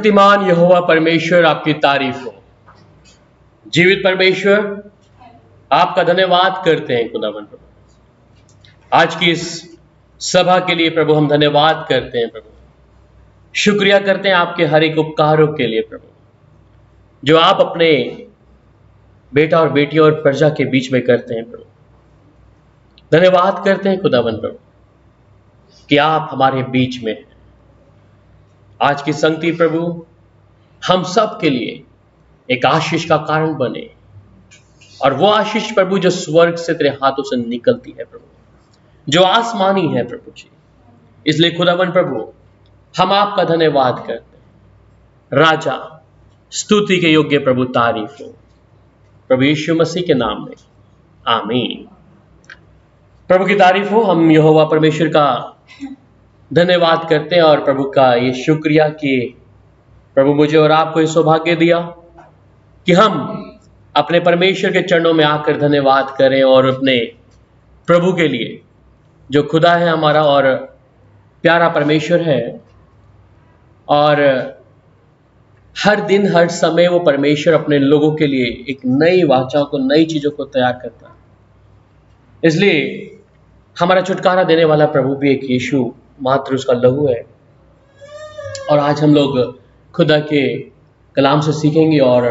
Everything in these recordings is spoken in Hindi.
सर्वशक्तिमान यहोवा परमेश्वर आपकी तारीफ हो। जीवित परमेश्वर आपका धन्यवाद करते हैं खुदावंद प्रभु। आज की इस सभा के लिए प्रभु हम धन्यवाद करते हैं प्रभु। शुक्रिया करते हैं आपके हर एक उपकारों के लिए प्रभु, जो आप अपने बेटा और बेटी और प्रजा के बीच में करते हैं प्रभु। धन्यवाद करते हैं खुदावंद प्रभु कि आप हमारे बीच में हैं। आज की संगति प्रभु हम सब के लिए एक आशीष का कारण बने, और वो आशीष प्रभु जो स्वर्ग से तेरे हाथों से निकलती है प्रभु, जो आसमानी है प्रभु जी। इसलिए खुदावंद प्रभु हम आपका धन्यवाद करते हैं। राजा स्तुति के योग्य प्रभु तारीफ हो, प्रभु यीशु मसीह के नाम में आमीन। प्रभु की तारीफ हो। हम यहोवा परमेश्वर का धन्यवाद करते हैं और प्रभु का ये शुक्रिया कि प्रभु मुझे और आपको ये सौभाग्य दिया कि हम अपने परमेश्वर के चरणों में आकर धन्यवाद करें और अपने प्रभु के लिए, जो खुदा है हमारा और प्यारा परमेश्वर है, और हर दिन हर समय वो परमेश्वर अपने लोगों के लिए एक नई वाचाओं को, नई चीजों को तैयार करता है। इसलिए हमारा छुटकारा देने वाला प्रभु भी एक यीशु मात्र उसका लहू है। और आज हम लोग खुदा के कलाम से सीखेंगे और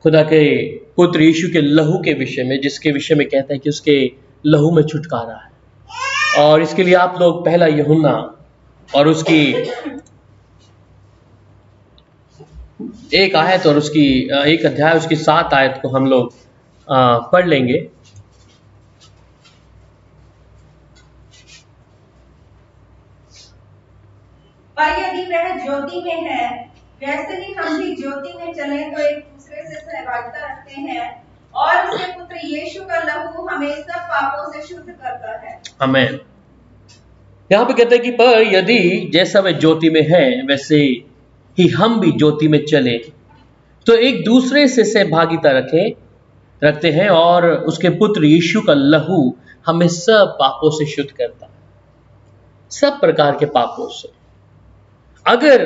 खुदा के पुत्र यीशु के लहू के विषय में, जिसके विषय में कहता है कि उसके लहू में छुटकारा है। और इसके लिए आप लोग पहला यूहन्ना और उसकी एक आयत और उसकी एक अध्याय उसकी 7 आयत को हम लोग पढ़ लेंगे। पर यदि वह ज्योति में है, वैसे ही हम भी ज्योति में चले तो एक दूसरे से सहभागिता रखते हैं, और उसके पुत्र यीशु का लहू हमें सब पापों से शुद्ध करता है। आमीन। यहाँ पे कहते हैं कि पर यदि जैसा वह ज्योति में है वैसे ही हम भी ज्योति में चले तो एक दूसरे से सहभागिता रखते हैं, और उसके पुत्र यीशु का लहू हमें सब पापों से शुद्ध करता है, सब प्रकार के पापों से। अगर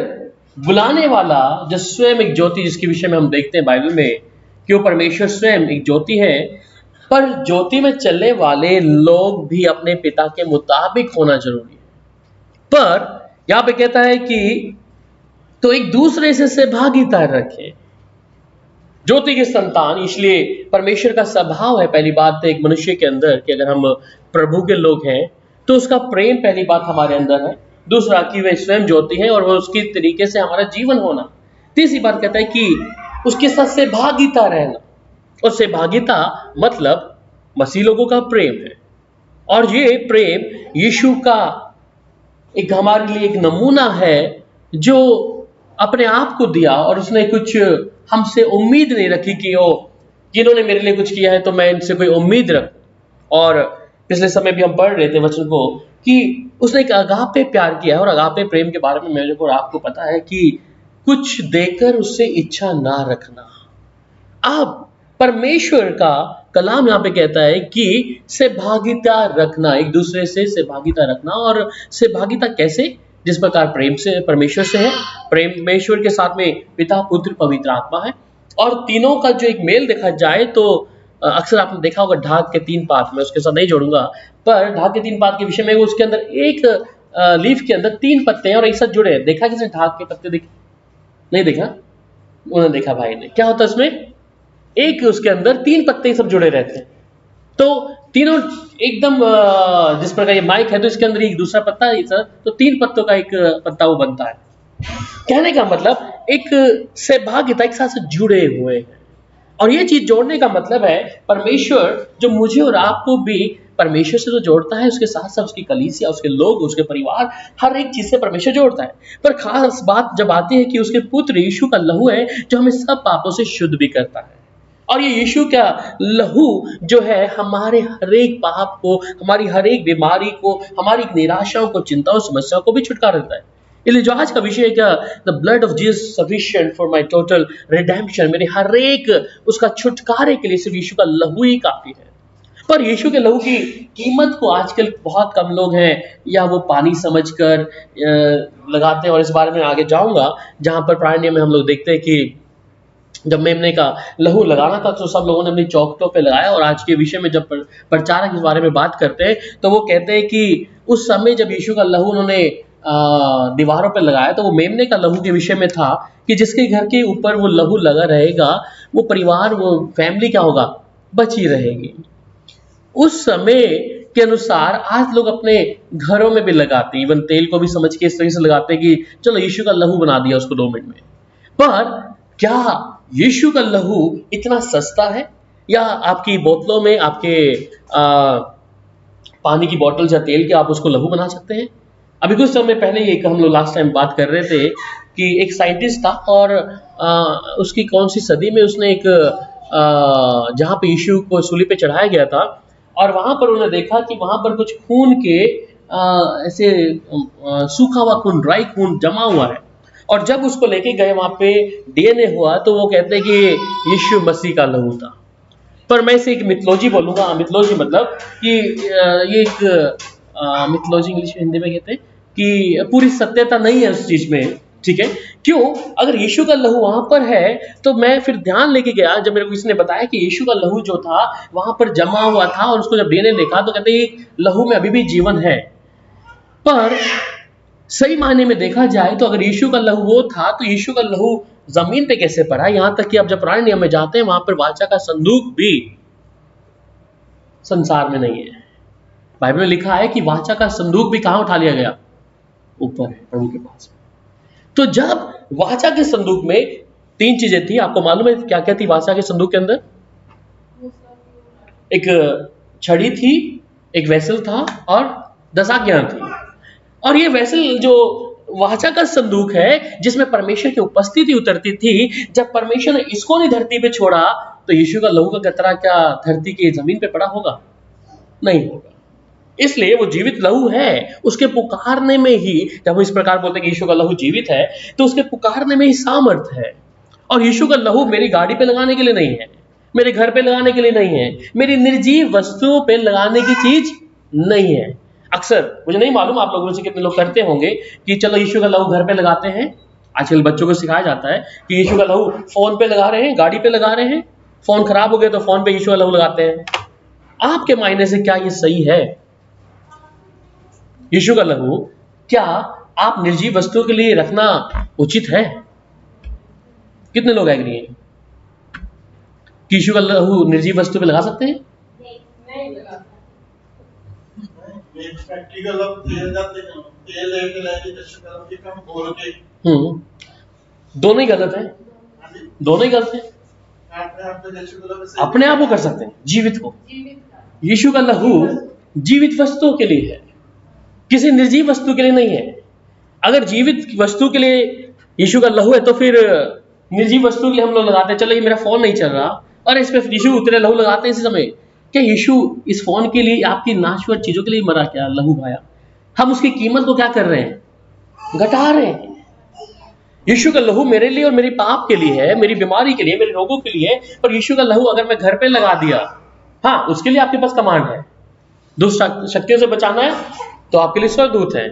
बुलाने वाला जो स्वयं एक ज्योति, जिसके विषय में हम देखते हैं बाइबल में कि वो परमेश्वर स्वयं एक ज्योति है, पर ज्योति में चलने वाले लोग भी अपने पिता के मुताबिक होना जरूरी है। पर यहां पे कहता है कि तो एक दूसरे से सहभागिता रखें। ज्योति के संतान, इसलिए परमेश्वर का स्वभाव है पहली बात एक मनुष्य के अंदर कि अगर हम प्रभु के लोग हैं तो उसका प्रेम पहली बात हमारे अंदर है। दूसरा कि वह स्वयं ज्योति है और वह उसके तरीके से हमारा जीवन होना। तीसरी बात कहता है कि उसके साथ सहभागिता रहना, और सहभागिता मतलब मसीह लोगों का प्रेम है। और ये प्रेम यीशु का एक हमारे लिए एक नमूना है, जो अपने आप को दिया और उसने कुछ हमसे उम्मीद नहीं रखी कि ओ जिन्होंने मेरे लिए कुछ किया है तो मैं इनसे कोई उम्मीद रखूं। और पिछले समय भी हम पढ़ रहे थे वचन को कि उसने एक अगापे प्यार किया है, और अगापे प्रेम के बारे में मेरे को आपको पता है कि कुछ देकर उससे इच्छा ना रखना। अब परमेश्वर का कलाम यहाँ पे कहता है कि सहभागिता रखना, एक दूसरे से सहभागिता रखना। और सहभागिता कैसे? जिस प्रकार प्रेम से परमेश्वर से है, परमेश्वर के साथ में पिता पुत्र पवित्र आत्मा है, और तीनों का जो एक मेल देखा जाए तो अक्सर आपने देखा होगा ढाक के 3 पात, मैं उसके साथ नहीं जोड़ूंगा, पर ढाक के 3 पात के विषय में उसके अंदर एक लीफ के अंदर 3 पत्ते हैं और एक साथ जुड़े हैं। देखा किसने ढाक के पत्ते? देखे नहीं? देखा? उन्होंने देखा भाई ने। क्या होता है उसमें? एक उसके अंदर 3 पत्ते सब जुड़े रहते हैं, तो तीनों एकदम जिस प्रकार ये माइक है तो इसके अंदर एक दूसरा पत्ता है सर, तो 3 पत्तों का एक पत्ता वो बनता है। कहने का मतलब एक सहभागिता, एक साथ से जुड़े हुए हैं। और ये चीज जोड़ने का मतलब है परमेश्वर जो मुझे और आपको भी परमेश्वर से तो जोड़ता है, उसके साथ साथ उसकी कलीसिया, उसके लोग, उसके परिवार, हर एक चीज से परमेश्वर जोड़ता है। पर खास बात जब आती है कि उसके पुत्र यीशु का लहू है जो हमें सब पापों से शुद्ध भी करता है। और ये यीशु का लहू जो है हमारे हर एक पाप को, हमारी हर एक बीमारी को, हमारी निराशाओं को, चिंताओं, समस्याओं को भी छुटकारा देता है। इसलिए जो आज का विषय है क्या, the blood of Jesus sufficient for my total redemption, मेरे हर एक उसका छुटकारे के लिए सिर्फ यीशु का लहू ही काफी है। पर यीशु के लहू की कीमत को आजकल बहुत कम लोग हैं या वो पानी समझकर लगाते हैं। और इस बारे में आगे जाऊंगा, जहां पर पुराने नियम में हम लोग देखते हैं कि जब मेमने का लहू लगाना था तो सब लोगों ने अपनी चौखटों पे लगाया। और आज के विषय में जब प्रचारक इस बारे में बात करते हैं तो वो कहते हैं कि उस समय जब यीशु का लहू उन्होंने दीवारों पे लगाया तो वो मेमने का लहू के विषय में था कि जिसके घर के ऊपर वो लहू लगा रहेगा वो परिवार, वो फैमिली क्या होगा, बची रहेगी। उस समय के अनुसार आज लोग अपने घरों में भी लगाते हैं, इवन तेल को भी समझ के इस तरह से लगाते हैं कि चलो यीशु का लहू बना दिया उसको 2 मिनट में। पर क्या यीशु का लहू इतना सस्ता है, या आपकी बोतलों में आपके पानी की बोतल या तेल के आप उसको लहू बना सकते हैं? अभी कुछ समय पहले ये हम लोग लास्ट टाइम बात कर रहे थे कि एक साइंटिस्ट था और उसकी कौन सी सदी में उसने एक जहाँ पे यीशु को सूली पे चढ़ाया गया था और वहां पर उन्होंने देखा कि वहां पर कुछ खून के ऐसे सूखा हुआ खून, ड्राई खून जमा हुआ है। और जब उसको लेके गए वहां पे डीएनए हुआ तो वो कहते हैं कि यीशु मसीह का लहू था। पर मैं इसे एक मिथोलॉजी बोलूंगा। मिथोलॉजी मतलब कि ये एक मिथोलॉजी इंग्लिश में हिंदी में कहते हैं कि पूरी सत्यता नहीं है उस चीज में, ठीक है। क्यों? अगर यीशु का लहू वहां पर है तो मैं फिर ध्यान लेके गया जब मेरे को किसी ने बताया कि यीशु का लहू जो था वहां पर जमा हुआ था और उसको जब डीएनए देखा तो कहते हैं लहू में अभी भी जीवन है। पर सही मायने में देखा जाए तो अगर यीशु का लहू वो था तो यीशु का लहू जमीन पे कैसे पड़ा? यहां तक कि अब जब पुराने नियम में जाते हैं वहां पर वाचा का संदूक भी संसार में नहीं है। बाइबल में लिखा है कि वाचा का संदूक भी कहां उठा लिया गया? ऊपर है, प्रभु के पास। तो जब वाचा के संदूक में 3 चीजें थी, आपको मालूम है क्या क्या थी वाचा के संदूक के अंदर? एक छड़ी थी, एक वेसल था और 10 आज्ञाएं थी। और ये वेसल जो वाचा का संदूक है जिसमें परमेश्वर की उपस्थिति उतरती थी, जब परमेश्वर ने इसको नहीं धरती पे छोड़ा तो यीशु का लहू का कतरा क्या धरती की जमीन पे पड़ा होगा? नहीं होगा। इसलिए वो जीवित लहू है। उसके पुकारने में ही, जब हम इस प्रकार बोलते हैं कि यीशु का लहू जीवित है, तो उसके पुकारने में ही सामर्थ है। और यीशु का लहू मेरी गाड़ी पे लगाने के लिए नहीं है, मेरे घर पे लगाने के लिए नहीं है, मेरी निर्जीव वस्तुओं पे लगाने की चीज नहीं है। अक्सर मुझे नहीं मालूम आप लोगों में से कितने लोग करते होंगे कि चलो यीशु का लहू घर पे लगाते हैं। आजकल बच्चों को सिखाया जाता है कि यीशु का लहू फोन पे लगा रहे हैं, गाड़ी पे लगा रहे हैं, फोन खराब हो गया तो फोन पे यीशु का लहू लगाते हैं। आपके मायने से क्या ये सही है? यीशु का लहू क्या आप निर्जीव वस्तुओं के लिए रखना उचित है? कितने लोग एग्री हैं कि यीशु का लहू निर्जीव वस्तु पे लगा सकते हैं? नहीं लगा। फैक्ट्री का लोग तेल जाते हैं, तेल लेके लाएंगे यीशु का लहू कम घोल के। दोनों ही गलत है, दोनों ही गलत है। अपने आप वो कर सकते हैं, जीवित को। यीशु का लहू जीवित वस्तुओं के लिए है, किसी निर्जीव वस्तु के लिए नहीं है। अगर जीवित वस्तु के लिए यीशु का लहू है तो फिर निर्जीव वस्तु के लिए हम लोग लगाते हैं। चलो ये मेरा फोन नहीं चल रहा और इस पे यीशु उतरे लहू लगाते हैं इसी समय। क्या यीशु इस फोन के लिए, आपकी नाशवर चीजों के लिए मरा क्या? लहू भाया। हम उसकी कीमत को क्या कर रहे हैं? घटा रहे हैं। यीशु का लहू मेरे लिए और मेरी पाप के लिए है, मेरी बीमारी के लिए, मेरे रोगों के लिए। पर यीशु का लहू अगर मैं घर पे लगा दिया, हाँ, उसके लिए आपके पास कमांड है। दुष्ट शक्तियों से बचाना है तो आपके लिए स्वर्गदूत है,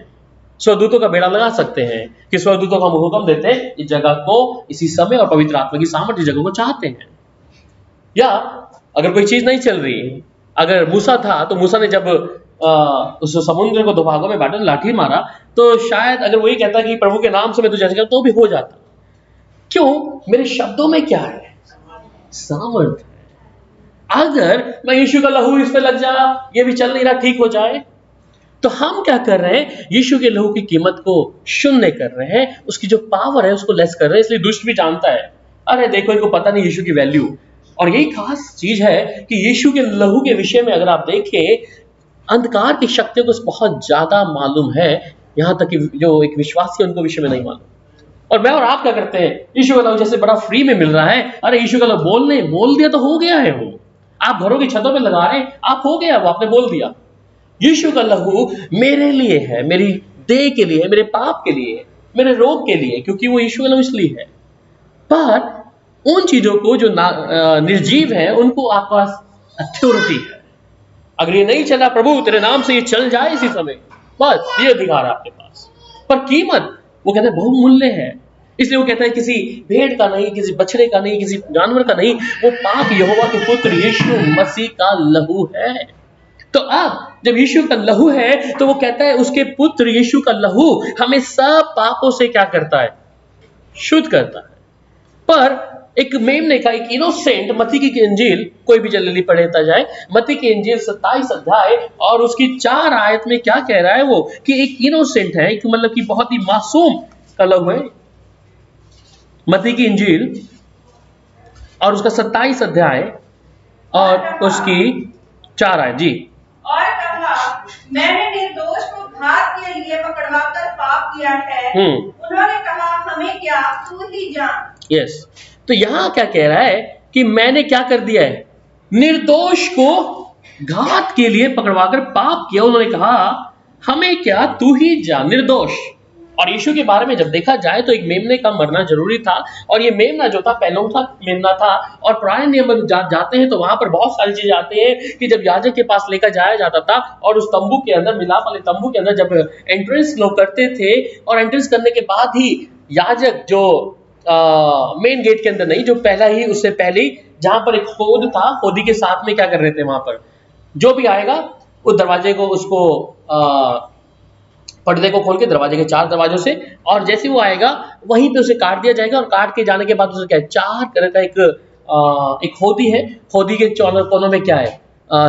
स्वर्गदूतों का बेड़ा लगा सकते हैं कि स्वर्गदूतों का हुक्म देते हैं इस जगह को इसी समय और पवित्र आत्मा की सामर्थ्य जगह को चाहते हैं। या अगर कोई चीज नहीं चल रही, अगर मूसा था तो मूसा ने जब उस समुद्र को 2 भागों में बांटा, लाठी मारा, तो शायद अगर वही कहता कि प्रभु के नाम से मैं तुझे ऐसे तो भी हो जाता। क्यों? मेरे शब्दों में क्या है? सामर्थ है। अगर मैं यीशु का लहू इस पे लग जा, ये भी चल नहीं रहा, ठीक हो जाए, तो हम क्या कर रहे हैं? यीशु के लहू की कीमत को शून्य कर रहे हैं, उसकी जो पावर है उसको लेस कर रहे हैं। इसलिए दुष्ट भी जानता है, अरे देखो इनको पता नहीं यीशु की वैल्यू। और यही खास चीज है कि यीशु के लहू के विषय में अगर आप देखें, अंधकार की शक्तियों को बहुत ज्यादा मालूम है, यहां तक कि जो एक विश्वासी है उनको विषय में नहीं मालूम। और मैं और आप क्या करते हैं? यीशु का लहू जैसे बड़ा फ्री में मिल रहा है, अरे यीशु का लहू बोल दिया तो हो गया है। वो आप घरों की छतों पे लगा रहे हैं, आप हो गया, वो आपने बोल दिया। यीशु का लहू मेरे लिए है, मेरी देह के लिए है, मेरे पाप के लिए है, मेरे रोग के लिए, क्योंकि वो यीशु का लहू इसलिए है। पर उन चीजों को जो निर्जीव है उनको आपके पास अथॉरिटी है, अगर ये नहीं चला प्रभु तेरे नाम से ये चल जाए इसी समय, बस ये अधिकार है आपके पास। पर कीमत वो कहते हैं बहुमूल्य है, इसलिए वो कहता है किसी भेड़ का नहीं, किसी बछड़े का नहीं, किसी जानवर का नहीं, वो पाक यहोवा के पुत्र यीशु मसीह का लहू है। तो अब जब यीशु का लहू है तो वो कहता है उसके पुत्र यीशु का लहू हमें सब पापों से क्या करता है, शुद्ध करता है। पर एक मेमने का, एक इनोसेंट, मत्ती की इंजील कोई भी जल्दी पढ़ता जाए, मत्ती की इंजील 27 अध्याय और उसकी 4 आयत में क्या कह रहा है वो, कि एक इनोसेंट है, कि मतलब कि बहुत ही मासूम का लहू है। मत्ती की इंजील और उसका 27 अध्याय और उसकी 4 आयत जी। और कहा, मैंने निर्दोष को घात के लिए पकड़वाकर पाप किया है। उन्होंने कहा, हमें क्या, तू ही जान। यस, तो यहां क्या कह रहा है कि मैंने क्या कर दिया है, निर्दोष को घात के लिए पकड़वाकर पाप किया। उन्होंने कहा हमें क्या, तू ही जान, निर्दोष। और यीशु के बारे में जब देखा जाए तो एक मेमने का मरना जरूरी था, और ये मेमना जो था पहलों था मेमना था। और पुराने नियम में जाते हैं तो वहां पर बहुत सारी चीजें आती हैं कि जब याजक के पास लेकर जाया जाता था और उस तंबू के अंदर, मिलाप वाले तंबू के अंदर जब एंट्रेंस लोग करते थे, और एंट्रेंस करने के बाद ही याजक जो मेन गेट के अंदर नहीं, जो पहला ही, उससे पहले ही जहां पर एक खोद था, खोदी के साथ में क्या कर रहे थे, वहां पर जो भी आएगा उस दरवाजे को, उसको पर्दे को खोल के दरवाजे के 4 दरवाजों से, और जैसे वो आएगा वहीं पे उसे काट दिया जाएगा। और काट के जाने के बाद उसे क्या है, 4 तरह का एक खोदी है, खोदी के कोनों में क्या है,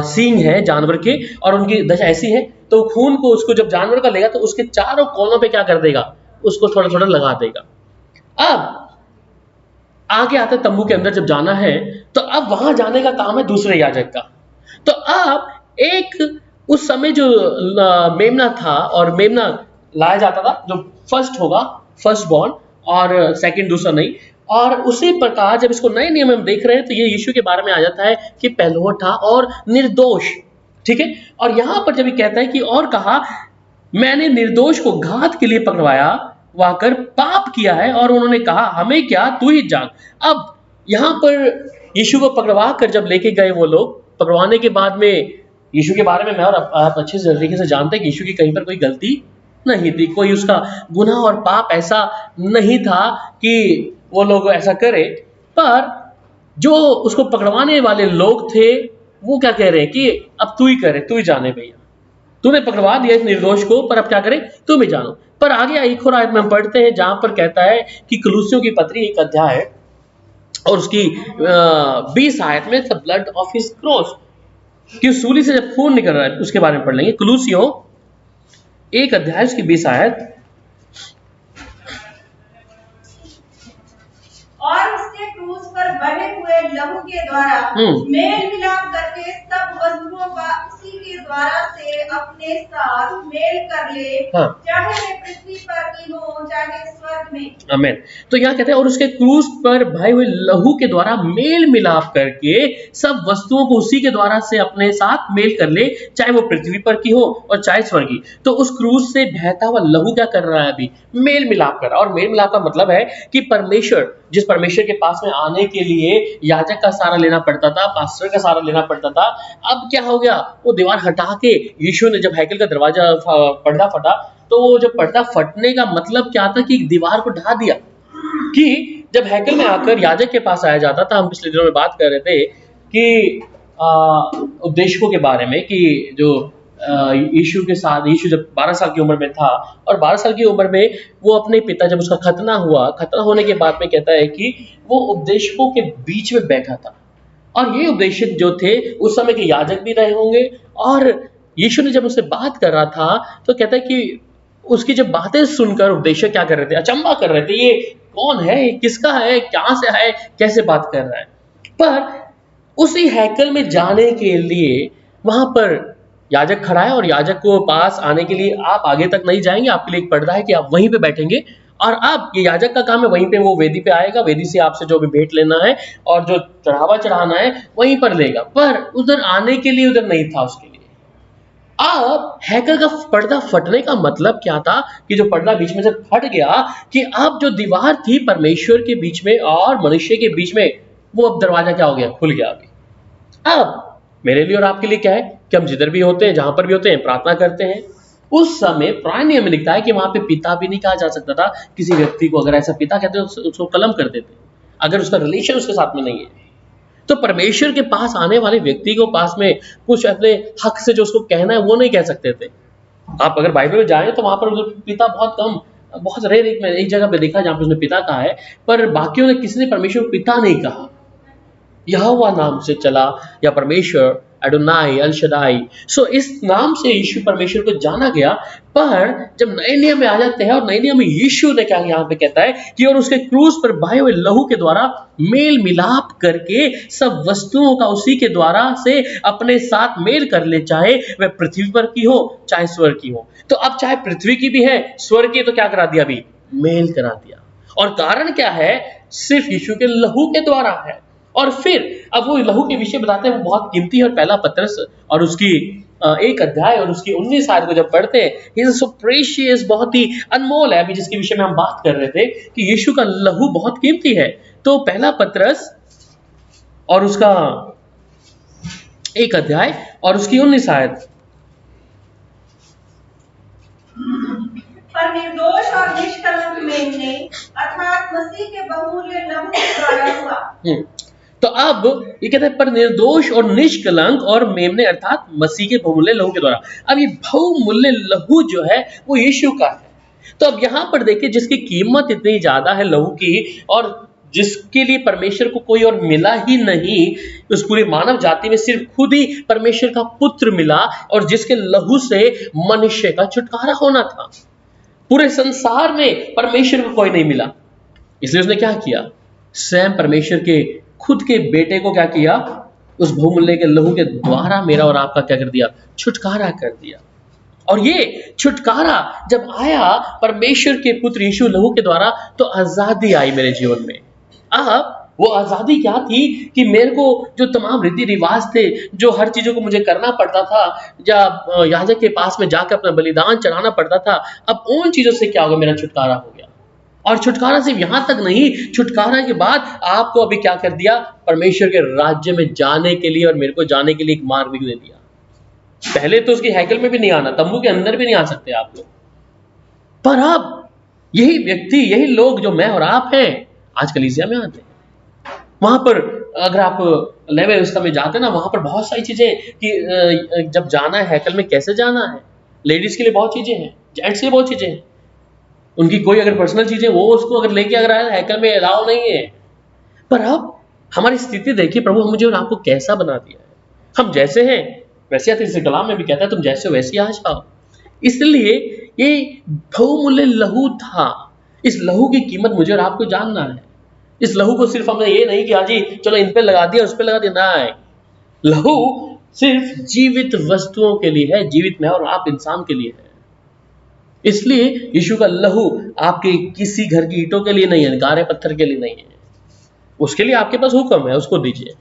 सींग है जानवर के, और उनकी दशा ऐसी है तो खून को, उसको जब जानवर का लेगा तो उसके चारों कोनों पे क्या कर देगा, उसको थोड़ा थोड़ा लगा देगा। अब आगे आता तंबू के अंदर जब जाना है तो अब वहां जाने का काम है दूसरे याजक का। तो अब एक उस समय जो मेमना था, और मेमना लाया जाता था जो फर्स्ट होगा, फर्स्ट बॉर्न, और सेकंड दूसरा नहीं। और उसी प्रकार जब इसको नए नियम में देख रहे हैं तो ये यीशु के बारे में आ जाता है कि पहलौठा और निर्दोष, ठीक है। और यहां पर जब ये कहता है कि और कहा, मैंने निर्दोष को घात के लिए पकड़वाया वाकर पाप किया है, और उन्होंने कहा हमें क्या, तू ही जान। अब यहां पर यीशु को पकड़वा कर जब लेके गए वो लोग, पकड़वाने के बाद में यीशु के बारे में मैं और आप अच्छे तरीके से जानते हैं कि यीशु की कहीं पर कोई गलती नहीं थी, कोई उसका गुनाह और पाप ऐसा नहीं था कि वो लोग ऐसा करे। पर जो उसको पकड़वाने वाले लोग थे वो क्या कह रहे हैं कि अब तू ही करे, तू ही जाने भैया, तूने पकड़वा दिया इस निर्दोष को, पर अब क्या करे, तुम ही जानो। पर आगे एक और आयत में हम पढ़ते हैं जहां पर कहता है कि कुलूसियों की पत्री 1 अध्याय और उसकी 20 आयत में, the blood of his cross, कि सूली से जब खून निकल रहा है उसके बारे में पढ़ लेंगे। कुलूसियों 1 अध्याय उसकी 20 आयत। और उसके क्रूस पर बहे हुए लहू के द्वारा मेल मिलाप करके सब वस्तुओं का उसी के द्वारा से अपने साथ मेल कर ले, चाहे वे पृथ्वी पर की हो चाहे स्वर्ग में। आमीन। तो यहाँ कहते हैं और उसके क्रूस पर बहे हुए लहू के द्वारा मेल मिलाप करके सब वस्तुओं को उसी के द्वारा से अपने साथ मेल कर ले, चाहे वो पृथ्वी पर की हो और चाहे स्वर्ग की। तो उस क्रूस से बहता हुआ लहू क्या कर रहा है, अभी मेल मिलाप कर रहा है। और मेल मिलाप का मतलब है कि परमेश्वर, जिस परमेश्वर के पास में आने के लिए याजक का सहारा लेना पड़ता था, पास्टर का सहारा लेना पड़ता था, अब क्या हो गया, वो दीवार हटा के यीशु ने जब हैकल का दरवाजा पर्दा फटा, तो वो जब पर्दा फटने का मतलब क्या था कि दीवार को ढा दिया। कि जब हैकल में आकर याजक के पास आया जाता था, हम पिछले दिनों में बात कर रहे थे कि उपदेशकों के बारे में, कि जो यीशु के साथ, यीशु जब 12 साल की उम्र में था, और 12 साल की उम्र में वो अपने पिता, जब उसका खतना हुआ, खतना होने के बाद में कहता है कि वो उपदेशकों के बीच में बैठा था। और ये उपदेशक जो थे उस समय के याजक भी रहे होंगे, और यीशु ने जब उससे बात कर रहा था तो कहता है कि उसकी जब बातें सुनकर उपदेशक क्या कर रहे थे, अचंभा कर रहे थे, ये कौन है, ये किसका है, कहां से है, कैसे बात कर रहा है। पर उसी हैकल में जाने के लिए वहां पर याजक खड़ा है, और याजक को पास आने के लिए आप आगे तक नहीं जाएंगे, आपके लिए एक पर्दा है कि आप वहीं पे बैठेंगे, और अब ये याजक का काम है वहीं पे वो वेदी पे आएगा, वेदी से आपसे जो भी भेंट लेना है और जो चढ़ावा चढ़ाना है वहीं पर लेगा। पर उधर आने के लिए उधर नहीं था उसके लिए। अब हैकल का पर्दा फटने का मतलब क्या था, कि जो पर्दा बीच में से फट गया, कि अब जो दीवार थी परमेश्वर के बीच में और मनुष्य के बीच में, वो अब दरवाजा क्या हो गया, खुल गया। अभी अब मेरे लिए और आपके लिए क्या है, कि हम जिधर भी होते हैं, जहां पर भी होते हैं, प्रार्थना करते हैं, उस समय पुराने नियम में लिखता है कि वहां पे पिता भी नहीं कहा जा सकता था किसी व्यक्ति को। अगर ऐसा पिता कहते तो उसको कलम कर देते, अगर उसका रिलेशन उसके साथ में नहीं है। तो परमेश्वर के पास आने वाले व्यक्ति को पास में कुछ अपने हक से जो उसको कहना है वो नहीं कह सकते थे। आप अगर बाइबल में जाएं तो वहां पर पिता बहुत कम, बहुत रेयर एक जगह पे देखा जहां पर उसने पिता कहा है, पर बाकियों ने किसी ने परमेश्वर को पिता नहीं कहा। यहोवा नाम से चला, या परमेश्वर, एडोनाई, अल शदाई। सो इस नाम से यीशु परमेश्वर को जाना गया। पर जब नए नियम में आ जाते हैं, और नए नियम में यीशु ने क्या यहाँ पे कहता है कि और उसके क्रूस पर बहे हुए लहू के द्वारा मेल मिलाप करके सब वस्तुओं का उसी के द्वारा से अपने साथ मेल कर ले, चाहे वह पृथ्वी पर की हो चाहे स्वर्ग की हो। तो अब चाहे पृथ्वी की भी है, स्वर्ग की, तो क्या करा दिया? अभी मेल करा दिया। और कारण क्या है? सिर्फ यीशु के लहू के द्वारा है। और फिर अब वो लहू के विषय बताते हैं, वो बहुत कीमती है। और पहला पत्रस और उसकी 1 अध्याय और उसकी 19 आयत को जब पढ़ते हैं, ही इज सो प्रेशियस, बहुत ही अनमोल है। अभी जिसके विषय में हम बात कर रहे थे कि यीशु का लहू बहुत कीमती है। तो पहला पत्रस और उसका 1 अध्याय और उसकी 19 आयत। पर निर्दोष और निष्कलंक मेमने अर्थात मसीह के बहुमूल्य लहू के द्वारा हुआ। तो अब ये कहते हैं पर निर्दोष और निष्कलंक और मेमने अर्थात मसीह के बहुमूल्य लहू के द्वारा। अब ये बहुमूल्य लहू जो है वो यीशु का है। तो अब यहां पर देखिए, जिसकी कीमत इतनी ज्यादा है लहू की, और जिसके लिए परमेश्वर को कोई और मिला ही नहीं, उस पूरी मानव जाति में सिर्फ खुद ही परमेश्वर का पुत्र मिला, और जिसके लहू से मनुष्य का छुटकारा होना था। पूरे संसार में परमेश्वर को कोई नहीं मिला, इसलिए उसने क्या किया? स्वयं परमेश्वर के खुद के बेटे को क्या किया? उस बहुमूल्य के लहू के द्वारा मेरा और आपका क्या कर दिया? छुटकारा कर दिया। और ये छुटकारा जब आया परमेश्वर के पुत्र यीशु लहू के द्वारा, तो आजादी आई मेरे जीवन में। अब वो आजादी क्या थी कि मेरे को जो तमाम रीति रिवाज थे, जो हर चीजों को मुझे करना पड़ता था, या याजक के पास में जाकर अपना बलिदान चढ़ाना पड़ता था, अब उन चीजों से क्या होगा? मेरा छुटकारा हो गया। और छुटकारा सिर्फ यहां तक नहीं, छुटकारा के बाद आपको अभी क्या कर दिया? परमेश्वर के राज्य में जाने के लिए और मेरे को जाने के लिए एक मार्ग भी दे दिया। पहले तो उसकी हैकल में भी नहीं आना, तंबू के अंदर भी नहीं आ सकते आप लोग, पर अब यही व्यक्ति, यही लोग जो मैं और आप हैं, आज कलीसिया में आते हैं। वहां पर अगर आप लेवे व्यवस्था में जाते हैं ना, वहां पर बहुत सारी चीजें कि जब जाना है हैकल में कैसे जाना है। लेडीज के लिए बहुत चीजें हैं, जेंट्स के लिए बहुत चीजें हैं। उनकी कोई अगर पर्सनल चीजें वो उसको अगर लेके अगर आए हैकल में अलाउ नहीं है। पर अब हमारी स्थिति देखिए, प्रभु मुझे और आपको कैसा बना दिया है। हम जैसे हैं वैसे आते, इस कलाम में भी कहता है तुम जैसे हो वैसे आ जाओ। इसलिए ये बहुमूल्य लहू था। इस लहू की कीमत मुझे और आपको जानना है। इस लहू को सिर्फ हमने ये नहीं किया जी चलो इन पे लगा दिया उस पे लगा दिया, नहीं। लहू सिर्फ जीवित वस्तुओं के लिए है, जीवित मैं और आप इंसान के लिए है। इसलिए यीशु का लहू आपके किसी घर की ईंटों के लिए नहीं है, गारे पत्थर के लिए नहीं है। उसके लिए आपके पास हुक्म है, उसको दीजिए।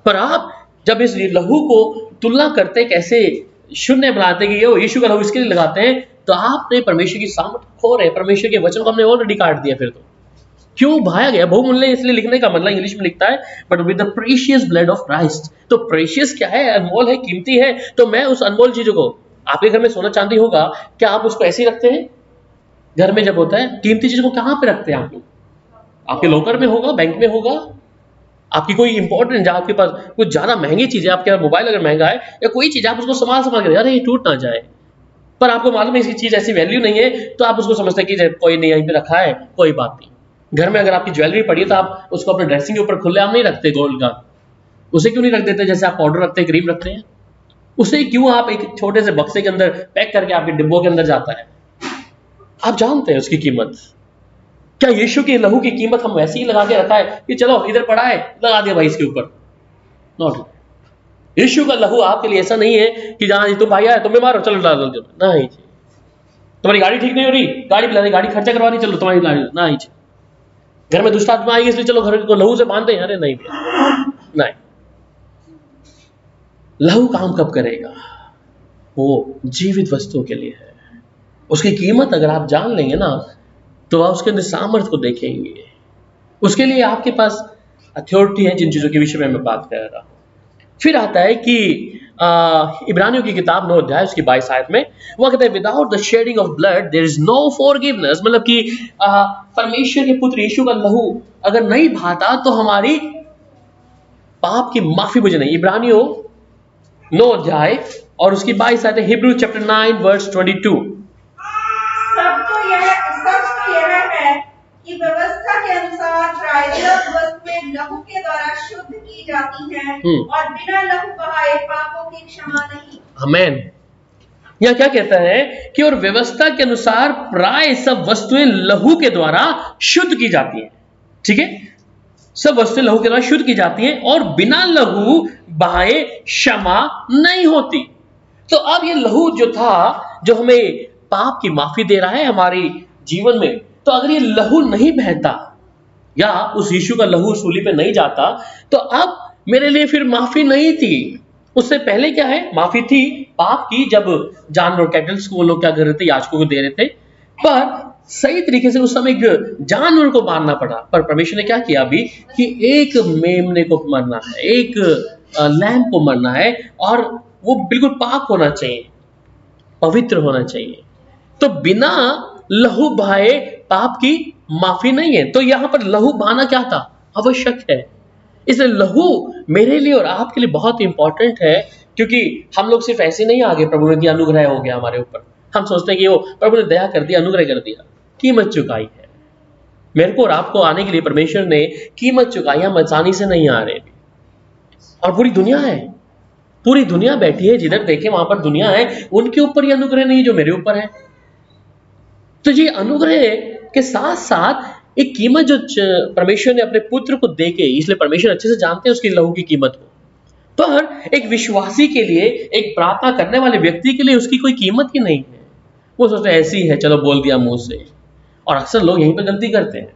पर आप जब इस लहू को तुलना करते, कैसे शून्य बनाते कि ये यीशु का लहू इसके लिए लगाते हैं, तो आपने परमेश्वर की सामर्थ खो रहे। परमेश्वर के वचन को हमने ऑलरेडी काट दिया। फिर तो क्यों भाया गया? बहुमूल्य इसलिए लिखने का मतलब इंग्लिश में लिखता है but with the precious blood of Christ. तो प्रीशियस क्या है? अनमोल है, कीमती है। तो मैं उस अनमोल चीजों को, आपके घर में सोना चांदी होगा, क्या आप उसको ऐसे ही रखते हैं? घर में जब होता है कीमती चीज को कहां पे रखते हैं आप लोग? आपके लॉकर में होगा, बैंक में होगा, आपकी कोई इंपॉर्टेंट, जहां आपके पास कुछ ज्यादा महंगी चीज है, आपके मोबाइल अगर महंगा है या कोई चीज, आप उसको संभाल के, अरे ये टूट ना जाए। पर आपको मालूम है इसकी चीज ऐसी वैल्यू नहीं है, तो आप उसको समझते हैं कि कोई नहीं यहीं पे रखा है, कोई बात नहीं। घर में अगर आपकी ज्वेलरी पड़ी है तो आप उसको अपने ड्रेसिंग के ऊपर खुलेआम नहीं रखते गोल्ड का। उसे क्यों नहीं रख देते जैसे आप पाउडर रखते हैं, क्रीम रखते हैं? उसे क्यों आप एक छोटे से बक्से के अंदर पैक करके आपके डिब्बों के अंदर जाता है? आप जानते हैं उसकी कीमत। क्या यीशु के लहू की कीमत हम वैसे ही लगा के रखा है कि चलो इधर पड़ा है लगा दिया भाई इसके ऊपर? नॉट। यीशु का लहू आपके लिए ऐसा नहीं है कि जहां तुम भाई आए तुम बीमार हो चलो डाल दो, नहीं। तुम्हारी गाड़ी ठीक नहीं हो रही, गाड़ी पिला गाड़ी खर्चा करवा रही, चलो तुम्हारी गाड़ी, नहीं। घर में दुष्ट आत्मा आएगी इसलिए चलो घर को लहू से बांधते हैं, अरे नहीं नहीं। लहू काम कब करेगा? वो जीवित वस्तुओं के लिए है। उसकी कीमत अगर आप जान लेंगे ना, तो आप उसके अंदर सामर्थ्य को देखेंगे। उसके लिए आपके पास अथॉरिटी है, जिन चीजों के विषय में मैं बात कर रहा हूं। फिर आता है कि इब्रानियों की किताब 9 अध्याय उसकी 22 आयत में वो कहते हैं without the shedding of blood there is no forgiveness, मतलब कि परमेश्वर के पुत्र यीशु का लहू अगर नहीं बहाता तो हमारी पाप की माफी मुझे नहीं। इब्रानियों 9 अध्याय और उसकी 22 आयत, हिब्रू चैप्टर 9 वर्स 22। सच तो यह है कि व्यवस्था के अनुसार प्रायश्चित वस्तुएं लहू के द्वारा शुद्ध की जाती हैं और बिना लहू बहाए पापों की क्षमा नहीं। आमेन। यह क्या कहता है कि और व्यवस्था के अनुसार प्राय सब वस्तुएं लहू के द्वारा शुद्ध की जाती हैं। ठीक है, सब वस्तुएं लहू के द्वारा शुद्ध की जाती हैं और बिना लहू बहाए क्षमा नहीं होती। तो अब ये लहू जो था जो हमें पाप की माफी दे रहा है हमारे जीवन में, तो अगर ये लहू नहीं बहता या उस यीशु का लहू सूली पे नहीं जाता तो अब मेरे लिए फिर माफी नहीं थी। उससे पहले क्या है, माफी थी पाप की, जब जानवर कैटल्स को वो लोग क्या कर रहे थे, याजकों को दे रहे थे, पर सही तरीके से उस समय एक जानवर को मारना पड़ा। पर परमेश्वर ने क्या किया अभी कि एक मेमने को मरना है, एक लैम्प को मरना है और वो बिल्कुल पाक होना चाहिए, पवित्र होना चाहिए। तो बिना लहू बहाए पाप की माफी नहीं है। तो यहां पर लहू बहाना क्या था, आवश्यक है। इसलिए लहू मेरे लिए और आपके लिए बहुत इंपॉर्टेंट है, क्योंकि हम लोग सिर्फ ऐसे नहीं आगे प्रभु ने दिया, अनुग्रह हो गया हमारे ऊपर, हम सोचते हैं कि वो प्रभु ने दया कर दिया, अनुग्रह कर दिया, कीमत चुकाई है। मेरे को और आपको आने के लिए परमेश्वर ने कीमत चुकाई, हम आसानी से नहीं आ रहे। और पूरी दुनिया है, पूरी दुनिया बैठी है, जिधर देखे वहां पर दुनिया है, उनके ऊपर ये अनुग्रह नहीं जो मेरे ऊपर है। तो ये अनुग्रह के साथ साथ एक कीमत जो परमेश्वर ने अपने पुत्र को देके, इसलिए परमेश्वर अच्छे से जानते हैं उसकी लहू की कीमत को, पर एक विश्वासी के लिए, एक प्रार्थना करने वाले व्यक्ति के लिए उसकी कोई कीमत ही नहीं है। वो सोचते हैं ऐसी है, चलो बोल दिया मुंह से। और अक्सर लोग यहीं पर गलती करते हैं।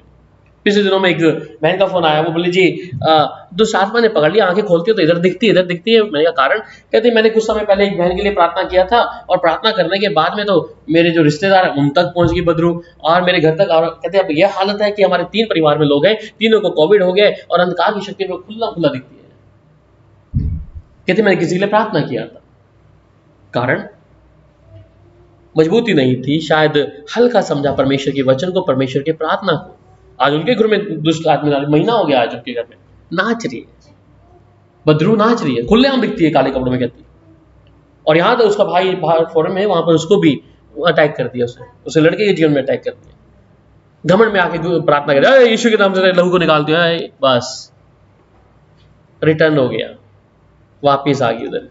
पिछले दिनों में एक बहन का फोन आया, वो बोली जी दुष्ट आत्मा ने पकड़ लिया, आंखें खोलती है तो इधर दिखती है इधर दिखती है। मैंने कहा कारण, कहते मैंने कुछ समय पहले एक बहन के लिए प्रार्थना किया था और प्रार्थना करने के बाद में तो मेरे जो रिश्तेदार उन तक पहुंच गई बदरू और मेरे घर तक। और कहते अब यह हालत है कि हमारे 3 परिवार में लोग हैं, तीनों को कोविड हो गया और अंधकार की शक्ति में खुला खुला दिखती है। कहते मैंने किसी के लिए प्रार्थना किया था, कारण मजबूती नहीं थी, शायद हल्का समझा परमेश्वर के वचन को, परमेश्वर के प्रार्थना को। आज उनके घर में दुष्ट आत्मा, महीना हो गया आज उनके घर में नाच रही है, बदरू नाच रही है, खुलेआम दिखती है काले कपड़ों में, कहती है। और यहाँ तो उसका भाई बाहर फॉरन में है, वहां पर उसको भी अटैक कर दिया, उसे लड़के के जीवन में अटैक कर दिया। घमंड में आके प्रार्थना कर यीशु के नाम से लहू को निकाल दिया, बस रिटर्न हो गया, वापिस आ गई उधर।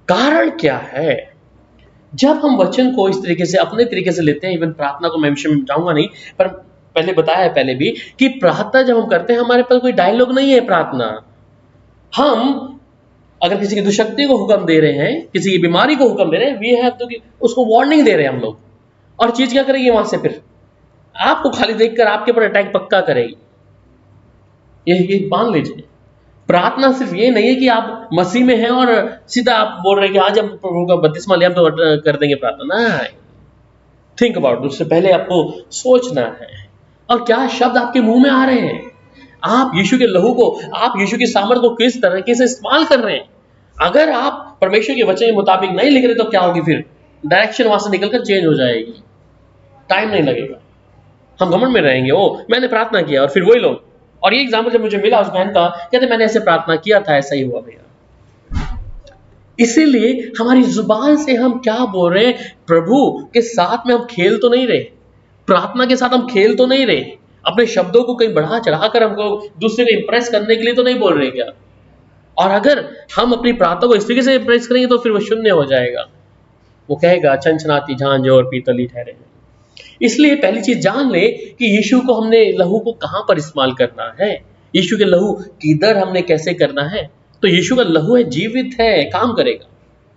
कारण क्या है, जब हम वचन को इस तरीके से अपने तरीके से लेते हैं, इवन प्रार्थना को मैं विषय में जाऊंगा नहीं, पर पहले बताया है पहले भी कि प्रार्थना जब हम करते हैं, हमारे पास कोई डायलॉग नहीं है प्रार्थना। हम अगर किसी की दुष्शक्ति को हुक्म दे रहे हैं, किसी की बीमारी को हुक्म दे रहे हैं, वी हैव टू, उसको वार्निंग दे रहे हैं हम लोग। और चीज क्या करेगी वहां से, फिर आपको खाली देखकर आपके ऊपर अटैक पक्का करेगी। ये मान लीजिए, प्रार्थना सिर्फ ये नहीं है कि आप मसीह में हैं और सीधा आप बोल रहे हैं कि आज हम प्रभु का बपतिस्मा लिया हम तो कर देंगे प्रार्थना। नहीं, थिंक अबाउट, उससे पहले आपको सोचना है और क्या शब्द आपके मुंह में आ रहे हैं, आप यीशु के लहू को, आप यीशु की सामर्थ को किस तरीके से इस्तेमाल कर रहे हैं। अगर आप परमेश्वर के वचन के मुताबिक नहीं लिख रहे तो क्या होगी, फिर डायरेक्शन वहां से निकलकर चेंज हो जाएगी, टाइम नहीं लगेगा, हम घमंड में रहेंगे। ओ मैंने प्रार्थना किया, और फिर वही लोग, और ये एग्जाम्पल जब मुझे मिला उस बहन का, कहते मैंने ऐसे प्रार्थना किया था, ऐसा ही हुआ भैया। इसीलिए हमारी जुबान से हम क्या बोल रहे हैं, प्रभु के साथ में हम खेल तो नहीं रहे, प्रार्थना के साथ हम खेल तो नहीं रहे, अपने शब्दों को कहीं बढ़ा चढ़ाकर हमको दूसरे को इंप्रेस करने के लिए तो नहीं बोल रहे क्या। और अगर हम अपनी प्रार्थना को इस तरीके से इंप्रेस करेंगे तो फिर वो शून्य हो जाएगा, वो कहेगा छनछनाती झांझ और पीतली ठहरे। इसलिए पहली चीज जान ले कि यीशु को हमने लहू को कहां पर इस्तेमाल करना है, यीशु के लहू किधर हमने कैसे करना है। तो यीशु का लहू है, जीवित है, काम करेगा।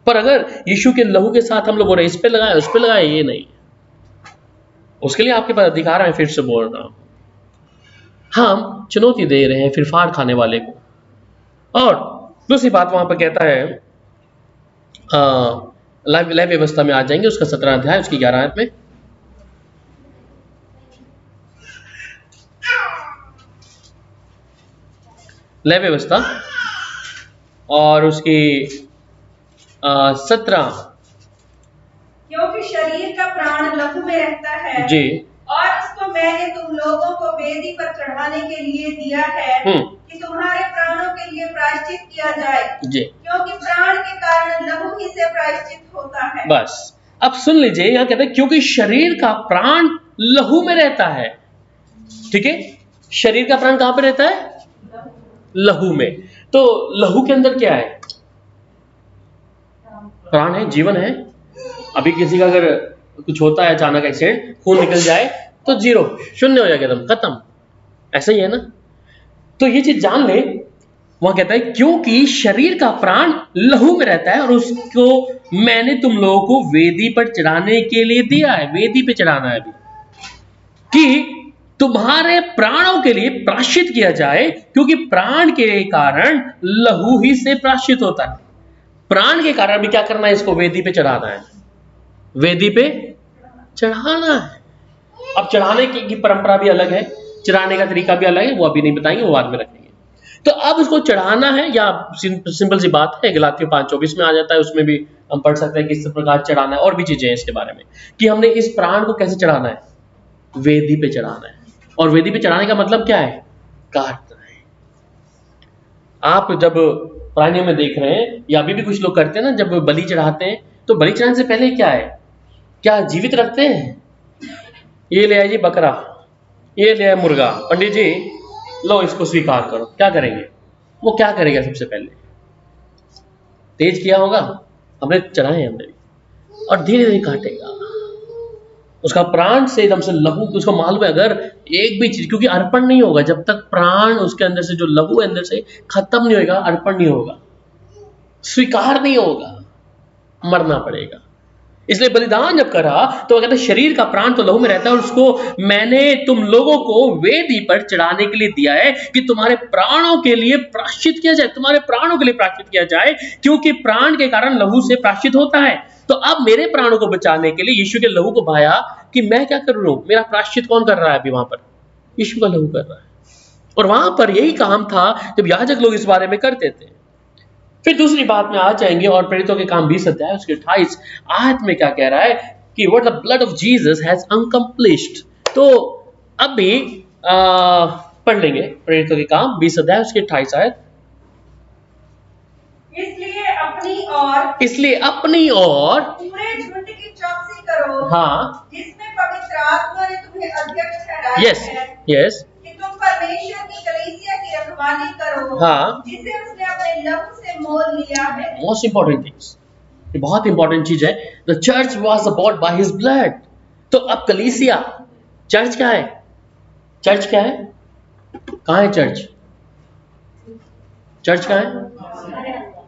पर अगर यीशु के लहू के साथ हम लोग बोल रहे इस पे लगाए उस पे लगाए, ये नहीं, उसके लिए आपके पास अधिकार है। फिर से बोल रहा हूं, हम चुनौती दे रहे हैं फिर फाड़ खाने वाले को। और दूसरी बात वहां पर कहता है, लय व्यवस्था में आ जाएंगे, उसका 17 अध्याय उसकी 11 आयत में, लय व्यवस्था और उसकी 17 क्योंकि शरीर का प्राण लहू में रहता है जी। और उसको मैंने तुम लोगों को वेदी पर चढ़ाने के लिए दिया है कि तुम्हारे प्राणों के लिए प्रायश्चित किया जाए जी। क्योंकि प्राण के कारण लहू ही से प्रायश्चित होता है। बस अब सुन लीजिए, यहाँ कहते हैं क्योंकि शरीर का प्राण लहू में रहता है। ठीक है, शरीर का प्राण कहां पे रहता है? लहू में। तो लहू के अंदर क्या है? प्राण है, जीवन है। अभी किसी का अगर कुछ होता है, अचानक एक्सीडेंट, खून निकल जाए तो जीरो, शून्य हो जाएगा, एकदम खत्म। ऐसा ही है ना। तो ये चीज जान ले। वहां कहता है क्योंकि शरीर का प्राण लहू में रहता है और उसको मैंने तुम लोगों को वेदी पर चढ़ाने के लिए दिया है। वेदी पे चढ़ाना है अभी, कि तुम्हारे प्राणों के लिए प्रायश्चित किया जाए, क्योंकि प्राण के कारण लहू ही से प्रायश्चित होता है। प्राण के कारण भी क्या करना है? इसको वेदी पे चढ़ाना है। वेदी पे चढ़ाना है। अब चढ़ाने की परंपरा भी अलग है, चढ़ाने का तरीका भी अलग है, वो अभी नहीं बताएंगे, वो बाद में रखेंगे। तो अब उसको चढ़ाना है, या सिंपल सी बात है, गलातियों 5:24 में आ जाता है, उसमें भी हम पढ़ सकते हैं किस प्रकार चढ़ाना है। और भी चीजें हैं इसके बारे में कि हमने इस प्राण को कैसे चढ़ाना है, वेदी पे चढ़ाना है। और वेदी पे चढ़ाने का मतलब क्या है? काटना है। आप जब प्राणियों में देख रहे हैं, या अभी भी कुछ लोग करते हैं ना, जब बलि चढ़ाते हैं तो बलि चढ़ाने से पहले क्या है? क्या जीवित रखते हैं? ये ले आए जी बकरा, ये ले आए मुर्गा, पंडित जी लो इसको स्वीकार करो। क्या करेंगे? वो क्या करेगा? सबसे पहले तेज किया होगा, हमने चढ़ाए हमने, और धीरे धीरे काटेगा। उसका प्राण से एकदम से लहू, उसको मालूम है अगर एक भी चीज, क्योंकि अर्पण नहीं होगा जब तक प्राण उसके अंदर से, जो लहू अंदर से खत्म नहीं होगा, अर्पण नहीं होगा, स्वीकार नहीं होगा, मरना पड़ेगा। इसलिए बलिदान जब करा तो वो कहते हैं शरीर का प्राण तो लहू में रहता है और उसको मैंने तुम लोगों को वेदी पर चढ़ाने के लिए दिया है कि तुम्हारे प्राणों के लिए प्रायश्चित किया जाए, तुम्हारे प्राणों के लिए प्रायश्चित किया जाए, क्योंकि प्राण के कारण लहू से प्रायश्चित होता है। तो अब मेरे प्राणों को बचाने के लिए यीशु के लहू को बहाया कि मैं क्या कर रहा हूं, मेरा प्रायश्चित कौन कर रहा है? अभी वहां पर यीशु का लहू कर रहा है। और वहां पर यही काम था जब याजक लोग इस बारे में करते थे। फिर दूसरी बात में आ जाएंगे और प्रेरितों के काम 20 अध्याय उसके 28 आयत में क्या कह रहा है कि what the blood of Jesus has accomplished. तो अब भी पढ़ लेंगे प्रेरितों के काम 20 अध्याय उसके 28 आयत। इसलिए अपनी और पूरे झुंड की चौकसी करो, हाँ, जिसमें पवित्र आत्मा ने तुम्हें अध्यक्ष ठहराया यस है यस, कि तुम परमेश्वर की कलीसिया की रखवाली करो, हाँ, जिसे उसने अपने लहू से मोल लिया है। मोस्ट इंपॉर्टेंट थिंग्स, ये बहुत इंपॉर्टेंट चीज है। The church was bought by his blood. तो अब कलीसिया, चर्च क्या है? चर्च क्या है? कहाँ है चर्च? चर्च कहाँ है?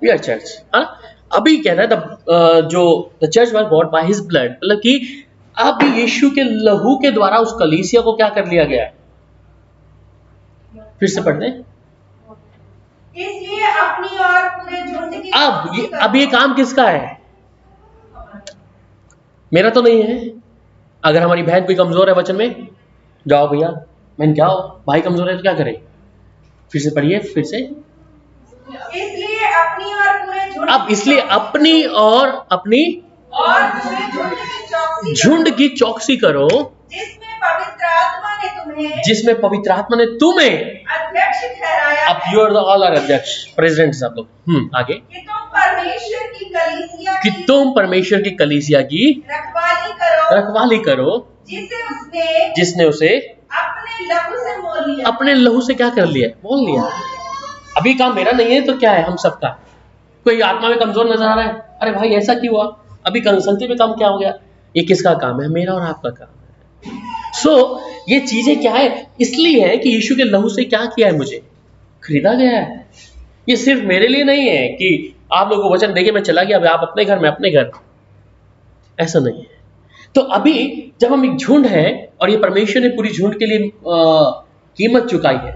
We are church. अभी कह रहा है जो the church was bought by his blood, मतलब कि अब यीशु के लहू के द्वारा उस कलीसिया को क्या कर लिया गया है? फिर से पढ़ते हैं। इसलिए अपनी और पूरे झुंड की अब ये काम किसका है? मेरा तो नहीं है। अगर हमारी बहन कोई कमजोर है वचन में, जाओ भैया बहन, क्या हो भाई कमजोर है तो क्या करें? फिर से पढ़िए, फिर से। इसलिए अपनी और पूरे झुंड, अब इसलिए अपनी और अपनी और पूरे झुंड की चौकसी करो, जिसमें पवित्र आत्मा ने तुम्हें, जिसमें पवित्र आत्मा ने तुम्हें अध्यक्ष ठहराया। अब you are the all are अध्यक्ष, प्रेसिडेंट सब लोग। आगे कि तुम परमेश्वर की कलीसिया कि तुम परमेश्वर की कलीसिया की रखवाली करो, जिसने उसे अपने लहू से मोल लिया। अपने लहू से क्या कर लिया? मोल लिया। अभी काम मेरा नहीं है तो क्या है? हम सबका। कोई आत्मा में कमजोर नजर आ रहा है, अरे भाई ऐसा क्यों हुआ? अभी कंसल्टी में काम क्या हो गया? ये किसका काम है? मेरा और आपका काम है। सो ये चीजें क्या है? इसलिए है कि यीशु के लहू से क्या किया है? मुझे खरीदा गया है। ये सिर्फ मेरे लिए नहीं है कि आप लोगों को वचन देके मैं चला गया, अब आप अपने घर में अपने घर, ऐसा नहीं है। तो अभी जब हम एक झुंड है और ये परमेश्वर ने पूरी झुंड के लिए कीमत चुकाई है,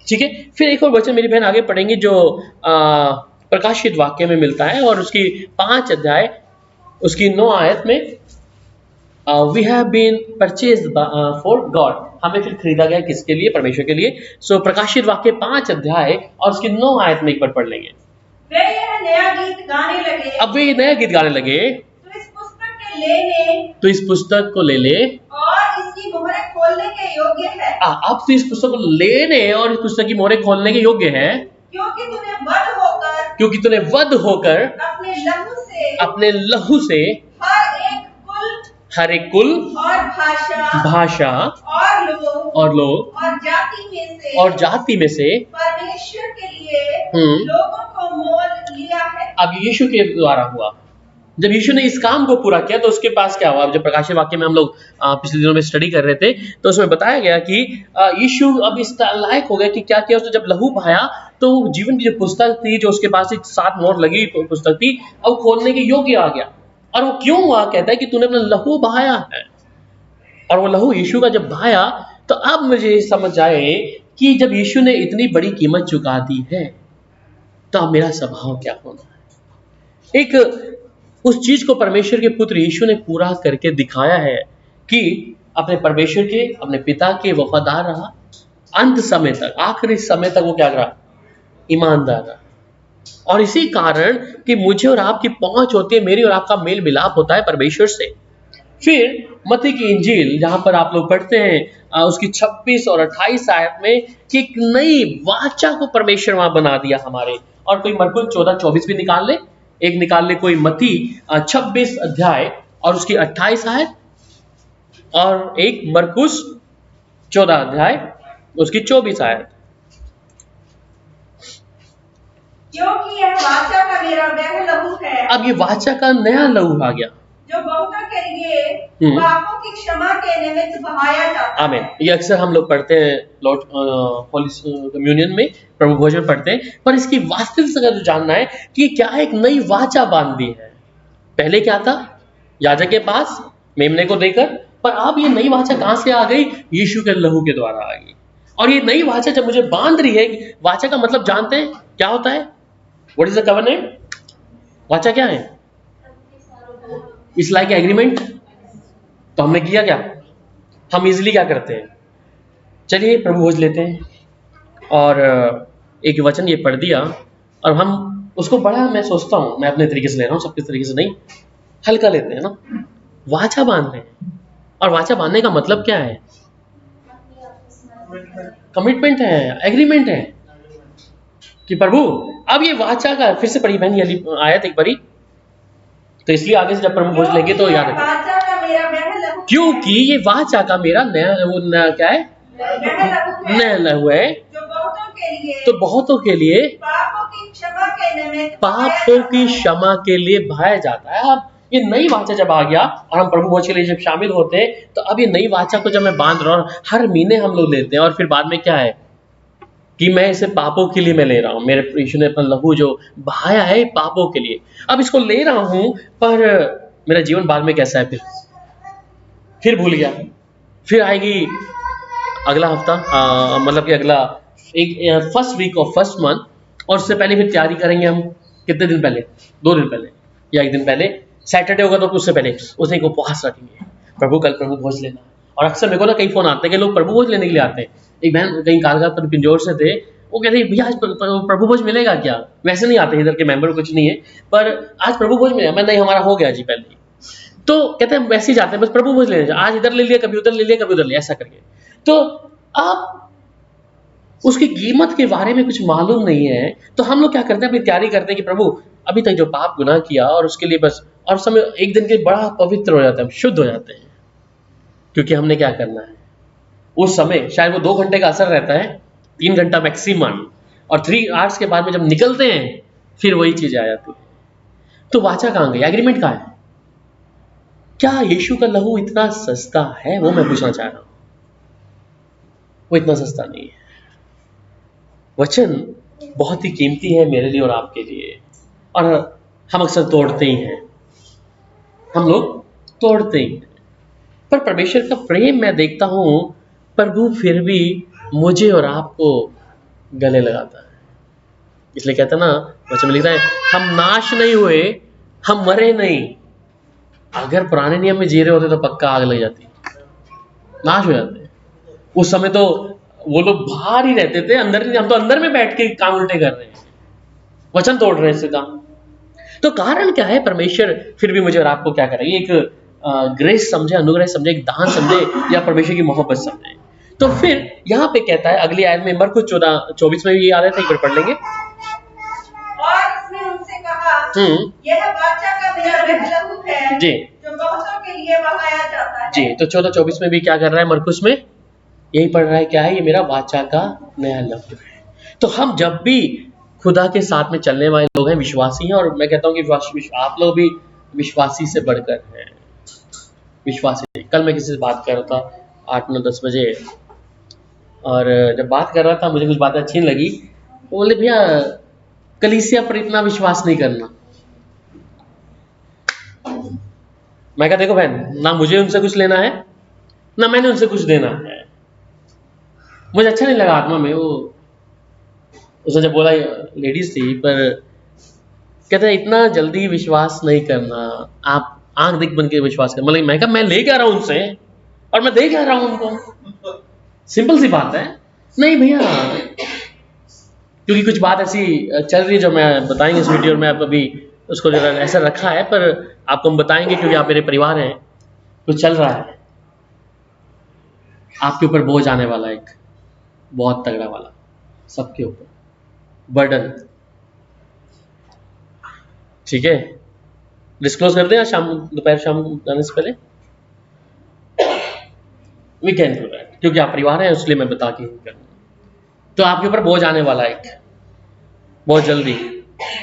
ठीक है। फिर एक और वचन मेरी बहन आगे पढ़ेंगे जो प्रकाशित वाक्य में मिलता है और उसकी 5 अध्याय उसकी 9 आयत में we have been purchased for God. हमें फिर खरीदा गया किसके लिए? परमेश्वर के लिए। सो प्रकाशित वाक्य 5 अध्याय और उसकी 9 आयत में एक बार पढ़ लेंगे। वे यह नया गीत गाने लगे, अब वे नया गीत गाने लगे, तो इस पुस्तक के लेने तो इस पुस्तक को ले ले, और इसकी मोहरें खोलने के योग्य है, अब तो इस पुस्तक को लेने और इस पुस्तक की मोहरें खोलने के योग्य है, क्योंकि तूने वध होकर क्योंकि तूने वध होकर अपने लहू से हर एक कुल और भाषा और लोग और जाति में से परमेश्वर के लिए लोगों को मोल लिया है। अब यीशु के द्वारा हुआ। जब यीशु ने इस काम को पूरा किया तो उसके पास क्या हुआ? जब प्रकाशित वाक्य में हम लोग पिछले दिनों में स्टडी कर रहे थे तो उसमें बताया गया कि यीशु अब इस लायक हो गया कि क्या किया उसने। जब लहू बहाया तो जीवन की जो पुस्तक थी, जो उसके पास 7 मोहर लगी पुस्तक थी, अब खोलने के योग्य आ गया। और वो क्यों हुआ? कहता है कि तूने अपना लहू बहाया है। और वो लहू यीशु का जब बहाया तो अब मुझे समझ आए कि जब यीशु ने इतनी बड़ी कीमत चुका दी है तो अब मेरा स्वभाव क्या होना है। एक उस चीज को परमेश्वर के पुत्र यीशु ने पूरा करके दिखाया है कि अपने परमेश्वर के, अपने पिता के वफादार रहा अंत समय तक, आखिरी समय तक वो क्या रहा? ईमानदार रहा। और इसी कारण कि मुझे और आपकी पहुंच होती है, मेरी और आपका मेल मिलाप होता है परमेश्वर से। फिर मत्ती की इंजील जहां पर आप लोग पढ़ते हैं उसकी 26 और 28 आयत में कि एक नई वाचा को परमेश्वर वहां बना दिया हमारे। और कोई मरकुस 14-24 भी निकाल ले, एक निकाल ले कोई मत्ती 26 अध्याय और उसकी 28 आयत, और एक मरकुस 14 अध्याय उसकी 24 आयत। क्योंकि यह वाचा का मेरा वह लहू है, अब ये वाचा का नया लहू आ गया जो बहुतों के लिए पापों की क्षमा के निमित्त बहाया जाता है। आमीन। ये अक्सर हम लोग पढ़ते हैं लॉर्ड होली कम्युनियन में, प्रभु भोजन में पढ़ते हैं, पर इसकी वास्तविकता जो जानना है कि क्या एक नई वाचा बांध दी है। पहले क्या था? याजक के पास मेमने को देकर, पर अब ये नई वाचा कहां से आ गई? यीशु के लहू के द्वारा आ गई। और ये नई वाचा जब मुझे बांध रही है, वाचा का मतलब जानते हैं क्या होता है? What is the covenant? वाचा क्या है? It's like agreement. तो हमने किया क्या? हम इजीली क्या करते हैं? चलिए प्रभु भोज लेते हैं और एक वचन ये पढ़ दिया और हम उसको बड़ा, मैं सोचता हूं मैं अपने तरीके से ले रहा हूं, सबके तरीके से नहीं, हल्का लेते हैं ना। वाचा बांध रहे हैं। और वाचा बांधने का मतलब क्या है? कमिटमेंट है, एग्रीमेंट है कि प्रभु अब ये वाचा का, फिर से पढ़ी बहन ये आयत एक बारी, तो इसलिए आगे से जब प्रभु भोज लेंगे तो याद रखें, क्योंकि ये वाचा का मेरा नया क्या है? नया लहू है, तो बहुतों के लिए पापों की क्षमा के लिए बहाया जाता है। अब ये नई वाचा जब आ गया और हम प्रभु भोज के लिए जब शामिल होते हैं तो अब ये नई वाचा को जब मैं बांध रहा हूँ, हर महीने हम लोग लेते हैं, और फिर बाद में क्या है कि मैं इसे पापों के लिए मैं ले रहा हूं। मेरे यीशु ने अपना लहू जो बहाया है पापों के लिए, अब इसको ले रहा हूं, पर मेरा जीवन बाद में कैसा है? फिर भूल गया। फिर आएगी अगला हफ्ता, मतलब कि अगला एक first week of first month, और उससे पहले फिर तैयारी करेंगे हम। कितने दिन पहले? 2 दिन पहले या 1 दिन पहले, सैटरडे होगा तो उससे पहले उस दिन को उपवास रखेंगे, प्रभु कल प्रभु भोज लेना। और अक्सर मेरे को ना कई फोन आते हैं कि लोग प्रभु भोज लेने के लिए आते हैं। एक बहन कहीं कारगर पर पिंजौर से थे, वो कहते हैं भैया आज प्रभु भोज मिलेगा क्या? वैसे नहीं आते, इधर के मेंबर कुछ नहीं है, पर आज प्रभु भोज मिलेगा। मैं नहीं, हमारा हो गया जी पहले ही। तो कहते हैं वैसे ही जाते हैं, बस प्रभु भोज लेने, आज इधर ले लिया, कभी उधर ले लिया, कभी उधर लिया, ऐसा करके। तो आप उसकी कीमत के बारे में कुछ मालूम नहीं है, तो हम लोग क्या करते हैं? अपनी तैयारी करते हैं कि प्रभु अभी तक जो पाप गुनाह किया और उसके लिए बस, और समय एक दिन के बड़ा पवित्र हो जाते हैं, शुद्ध हो जाते हैं, क्योंकि हमने क्या करना है उस समय। शायद वो 2 घंटे का असर रहता है, 3 घंटा मैक्सिमम, और 3 आवर्स के बाद में जब निकलते हैं फिर वही चीजें आ जाती है। तो वाचा कहां गई? एग्रीमेंट कहां है? क्या यीशु का लहू इतना सस्ता है? वो मैं पूछना चाह रहा हूं। वो इतना सस्ता नहीं है। वचन बहुत ही कीमती है मेरे लिए और आपके लिए, और हम अक्सर तोड़ते ही हैं, हम लोग तोड़ते ही हैं। पर परमेश्वर का प्रेम मैं देखता हूं, प्रभु फिर भी मुझे और आपको गले लगाता है। इसलिए कहता ना, वचन में लिखता है हम नाश नहीं हुए, हम मरे नहीं। अगर पुराने नियम में जी रहे होते तो पक्का आग लग जाती, नाश हो जाते। उस समय तो वो लोग बाहर ही रहते थे, अंदर नहीं। हम तो अंदर में बैठ के काम उल्टे कर रहे हैं, वचन तोड़ रहे हैं सीधा। तो कारण क्या है? परमेश्वर फिर भी मुझे और आपको क्या कर रहा है? ये एक ग्रेस समझे, अनुग्रह समझे, एक दान समझे, या परमेश्वर की मोहब्बत समझे। तो फिर यहाँ पे कहता है अगली आयत में, मरकुस 14:24 में भी ये आ रहा था, एक बार पढ़ लेंगे। और उसने उनसे कहा, यह वाचा का मेरा वह लहू है जी, जो बहुतों के लिए बहाया जाता है। जी। तो 14:24 में भी क्या कर रहा है? मरकुस में यही पढ़ रहा है, क्या है? ये मेरा वाचा का नया लहू है। तो हम जब भी खुदा के साथ में चलने वाले लोग हैं, विश्वासी हैं, और मैं कहता हूँ कि आप लोग भी विश्वासी से बढ़कर हैं, विश्वासी। कल मैं किसी से बात कर रहा था 8-9-10 बजे, और जब बात कर रहा था मुझे कुछ बातें अच्छी नहीं लगी। वो बोले भैया कलीसिया पर इतना विश्वास नहीं करना। मैं कहा देखो बहन, ना मुझे उनसे कुछ लेना है, ना मैंने उनसे कुछ देना है। मुझे अच्छा नहीं लगा आत्मा में वो, उसने जब बोला, लेडीज थी, पर कहते इतना जल्दी विश्वास नहीं करना, आप आंख दिख बन के विश्वास कर। मतलब मैं कहा मैं लेके आ रहा हूं उनसे और मैं दे के आ रहा हूं उनको, सिंपल सी बात है। नहीं भैया, क्योंकि कुछ बात ऐसी चल रही है जो मैं बताएंगे इस वीडियो में। आप अभी उसको जरा ऐसा रखा है, पर आपको हम बताएंगे क्योंकि आप मेरे परिवार हैं। कुछ चल रहा है, आपके ऊपर बोझ आने वाला, एक बहुत तगड़ा वाला, सबके ऊपर बर्डन। ठीक है, डिस्क्लोज कर दें आज शाम, दोपहर शाम जाने से पहले। वी कैन डू दैट, क्योंकि आप परिवार हैं, इसलिए मैं बता के ही करूँगा। तो आपके ऊपर बोझ आने वाला एक बहुत जल्दी,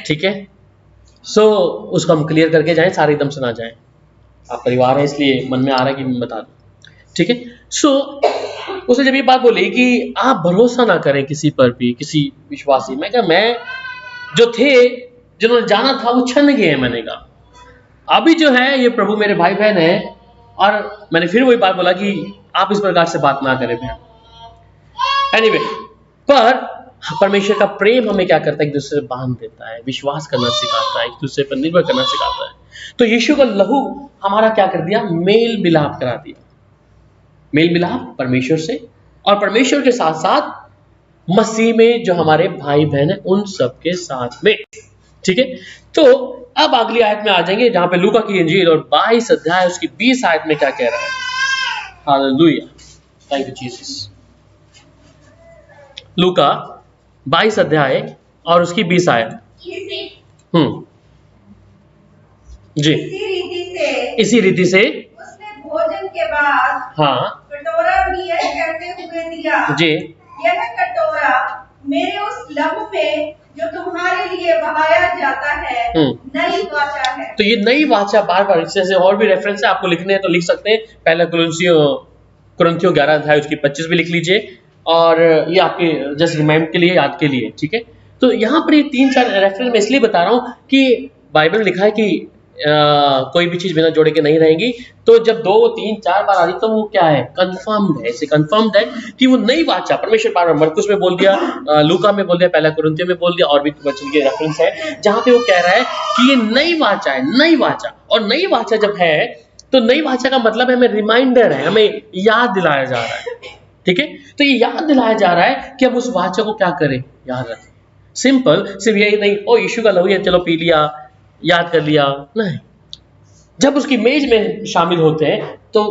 ठीक है। सो उसको हम क्लियर करके जाएं, सारे एकदम से ना जाएं। आप परिवार हैं इसलिए मन में आ रहा है कि मैं बता दूं, ठीक है। सो उसने जब ये बात बोली कि आप भरोसा ना करें किसी पर भी, किसी विश्वासी। मैं कहा मैं जो थे, जिन्होंने जाना था, वो छन गए हैं। मैंने कहा अभी जो है ये प्रभु मेरे भाई बहन है, और मैंने फिर वही बात बोला कि आप इस प्रकार से बात ना करें बहन। एनीवे, पर परमेश्वर का प्रेम हमें क्या करता है? एक दूसरे से बांध देता है, विश्वास करना सिखाता है, एक दूसरे पर निर्भर करना सिखाता है। तो यीशु का लहू हमारा क्या कर दिया? मेल मिलाप करा दिया। मेल मिलाप परमेश्वर से, और परमेश्वर के साथ साथ मसीह में जो हमारे भाई बहन है उन सबके साथ में, ठीक है। तो अब अगली आयत में आ जाएंगे, जहां पे लूका की इंजील और 22 अध्याय उसकी 20 आयत में क्या कह रहा है? Hallelujah, thank you Jesus. लूका 22 अध्याय और उसकी 20 आयत। जी, इसी रीति से उसने भोजन के बाद हाँ कटोरा लिए करते हुए दिया, जी, यह कटोरा मेरे उस लहू में जो तुम्हारे लिए बहाया जाता है नई वाचा है। तो ये नई वाचा बार बार, जैसे और भी रेफरेंस है, आपको लिखने हैं तो लिख सकते हैं। पहला कुरिन्थियों 11 अध्याय उसकी 25 भी लिख लीजिए, और ये आपके जस्ट रिमाइंड के लिए, याद के लिए, ठीक है। तो यहाँ पर ये 3-4 रेफरेंस मैं इसलिए बता रहा हूँ कि बाइबल में लिखा है कि कोई भी चीज बिना जोड़े के नहीं रहेंगी। तो जब 2, 3, 4 बार आ रही तो वो क्या है? कंफर्म्ड है, इसे कंफर्म्ड है कि वो नई वाचा परमेश्वर बार बार मरकुस में बोल दिया, लूका में बोल दिया, पहला कुरिन्थियों में बोल दिया, और भी वचन के रेफरेंस है जहां पे वो कह रहा है कि ये नई वाचा है, नई वाचा। और नई वाचा जब है तो नई वाचा का मतलब है हमें रिमाइंडर है, हमें याद दिलाया जा रहा है, ठीक है। तो ये याद दिलाया जा रहा है कि हम उस वाचा को क्या करें? याद रखें। सिंपल, सिर्फ यही नहीं ओ यीशु का लहू है चलो पी लिया, याद कर लिया, नहीं। जब उसकी मेज में शामिल होते हैं तो